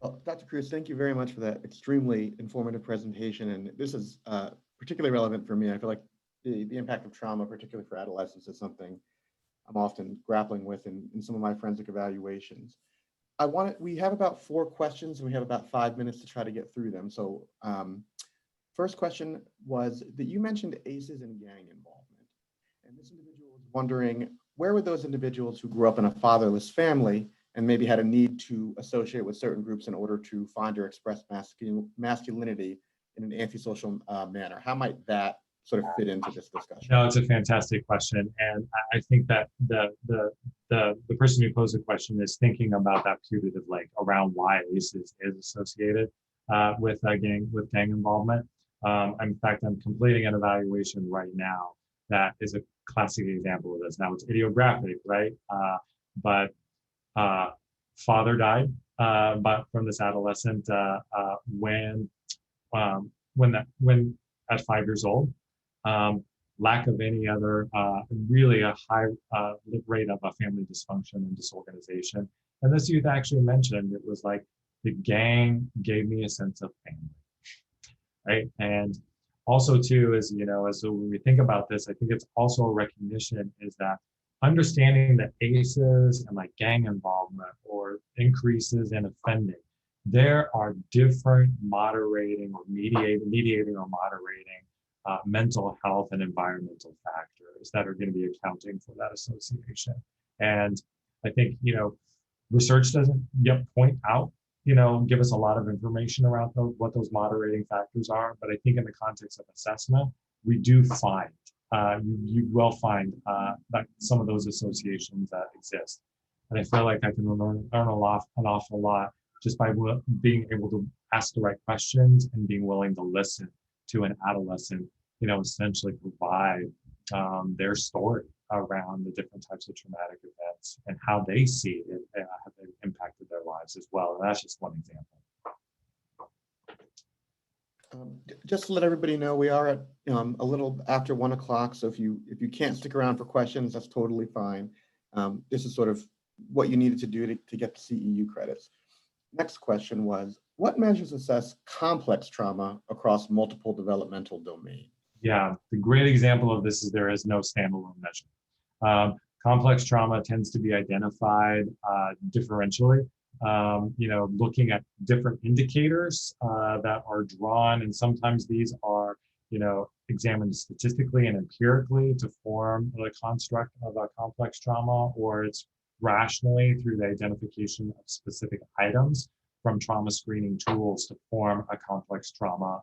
Well, Dr. Cruz, thank you very much for that extremely informative presentation. And this is particularly relevant for me. I feel like the impact of trauma, particularly for adolescents, is something I'm often grappling with in some of my forensic evaluations. We have about 4 questions and we have about 5 minutes to try to get through them. So first question was that you mentioned ACEs and gang involvement. And this individual was wondering, where would those individuals who grew up in a fatherless family and maybe had a need to associate with certain groups in order to find or express masculinity in an antisocial manner, how might that sort of fit into this discussion? No, it's a fantastic question. And I think that the person who posed the question is thinking about that putative link around why ACEs is associated with gang involvement. In fact, I'm completing an evaluation right now that is a classic example of this. Now it's idiographic, right? But father died but from this adolescent when at 5 years old. Lack of any other, really a high rate of family dysfunction and disorganization. And this youth actually mentioned, it was like the gang gave me a sense of family, right? And also too is, so when we think about this, I think it's also a recognition is that understanding that ACEs and like gang involvement or increases in offending, there are different moderating or mediating or moderating mental health and environmental factors that are going to be accounting for that association. And I think, research doesn't yet point out, give us a lot of information around what those moderating factors are. But I think in the context of assessment, we do find, you will find that some of those associations that exist. And I feel like I can learn an awful lot just by being able to ask the right questions and being willing to listen to an adolescent, essentially provide their story around the different types of traumatic events and how they see it have impacted their lives as well. And that's just one example. Just to let everybody know, we are at a little after 1 o'clock. So if you can't stick around for questions, that's totally fine. This is sort of what you needed to do to get the CEU credits. Next question was, what measures assess complex trauma across multiple developmental domains? Yeah, the great example of this is there is no standalone measure. Complex trauma tends to be identified differentially, looking at different indicators that are drawn, and sometimes these are, examined statistically and empirically to form the construct of a complex trauma, or it's rationally through the identification of specific items from trauma screening tools to form a complex trauma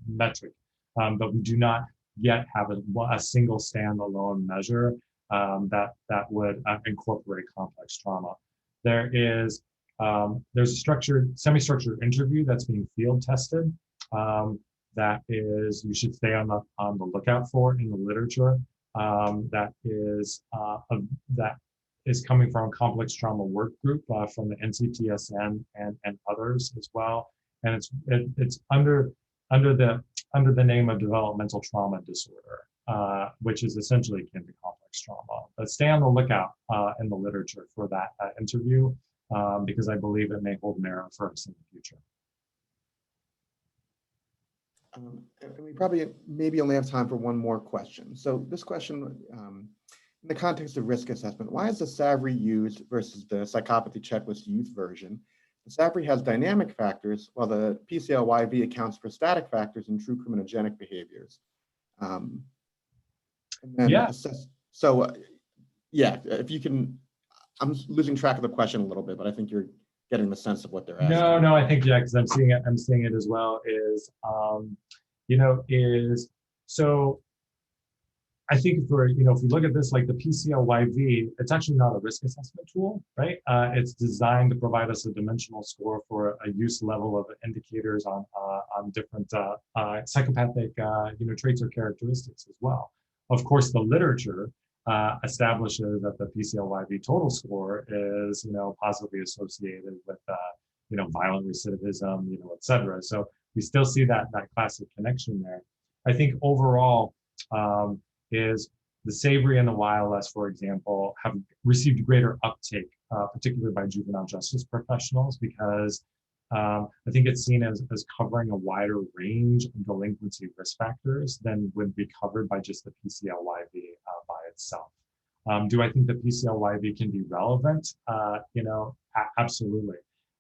metric. But we do not yet have a single standalone measure that would incorporate complex trauma. There's a semi-structured interview that's being field tested that you should stay on the lookout for in the literature. That is coming from a complex trauma work group from the NCTSN and others as well. And it's under the name of developmental trauma disorder, which is essentially akin to complex trauma. But stay on the lookout in the literature for that interview because I believe it may hold merit for us in the future. And we probably maybe only have time for one more question. So this question In the context of risk assessment, why is the SAVRE used versus the psychopathy checklist youth version? The SAVRE has dynamic factors, while the PCLYV accounts for static factors and true criminogenic behaviors. And then Yeah. Yeah, if you can, I'm losing track of the question a little bit, but I think you're getting the sense of what they're asking. No, I think, yeah, because I'm seeing it as well, so I think if we look at this, like the PCLYV, it's actually not a risk assessment tool, right? It's designed to provide us a dimensional score for a use level of indicators on different psychopathic traits or characteristics as well. Of course, the literature establishes that the PCLYV total score is positively associated with violent recidivism, et cetera. So we still see that classic connection there. I think overall, is the SAVRE and the YLS, for example, have received greater uptake, particularly by juvenile justice professionals, because I think it's seen as covering a wider range of delinquency risk factors than would be covered by just the PCLYV by itself. Do I think the PCLYV can be relevant? Absolutely.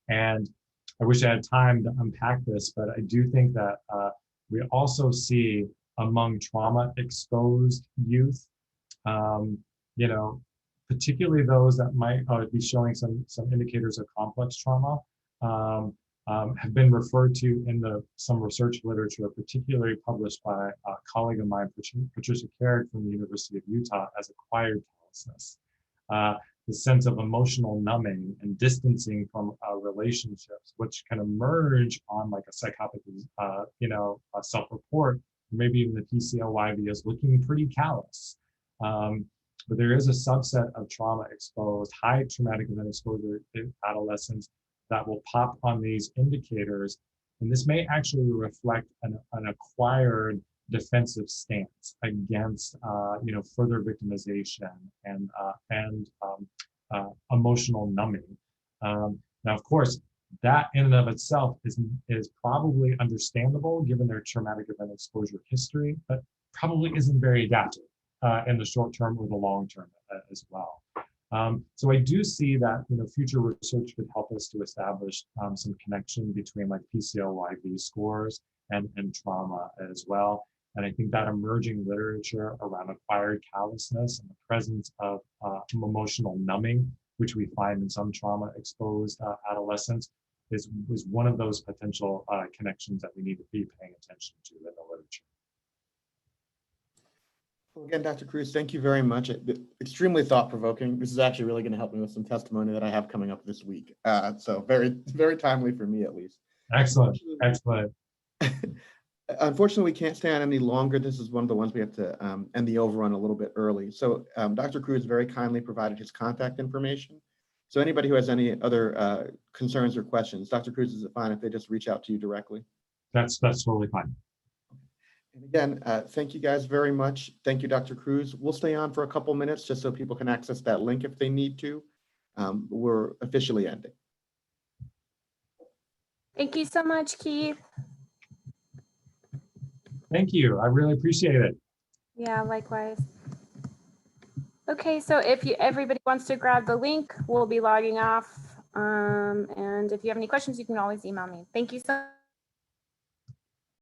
And I wish I had time to unpack this, but I do think that we also see among trauma-exposed youth, particularly those that might be showing some indicators of complex trauma, have been referred to in some research literature, particularly published by a colleague of mine, Patricia Carrick from the University of Utah, as acquired callousness. The sense of emotional numbing and distancing from relationships, which can emerge on like a psychopathy, a self-report, maybe even the PCLYV is looking pretty callous. But there is a subset of trauma-exposed, high traumatic event exposure adolescents that will pop on these indicators, and this may actually reflect an acquired defensive stance against further victimization and emotional numbing. Now, of course, that in and of itself is probably understandable given their traumatic event exposure history, but probably isn't very adaptive in the short term or the long term as well. So I do see that future research could help us to establish some connection between like PCLYV scores and trauma as well. And I think that emerging literature around acquired callousness and the presence of emotional numbing, which we find in some trauma-exposed adolescents, was one of those potential connections that we need to be paying attention to in the literature. Well, again, Dr. Cruz, thank you very much. Extremely thought-provoking. This is actually really going to help me with some testimony that I have coming up this week. So very, very timely for me, at least. Excellent. Unfortunately, we can't stay on any longer. This is one of the ones we have to end the overrun a little bit early. So Dr. Cruz very kindly provided his contact information. So anybody who has any other concerns or questions, Dr. Cruz, is it fine if they just reach out to you directly? That's totally fine. And again, thank you guys very much. Thank you, Dr. Cruz. We'll stay on for a couple minutes just so people can access that link if they need to. We're officially ending. Thank you so much, Keith. Thank you. I really appreciate it. Yeah, likewise. Okay, so if everybody wants to grab the link, we'll be logging off. And if you have any questions, you can always email me. Thank you so much.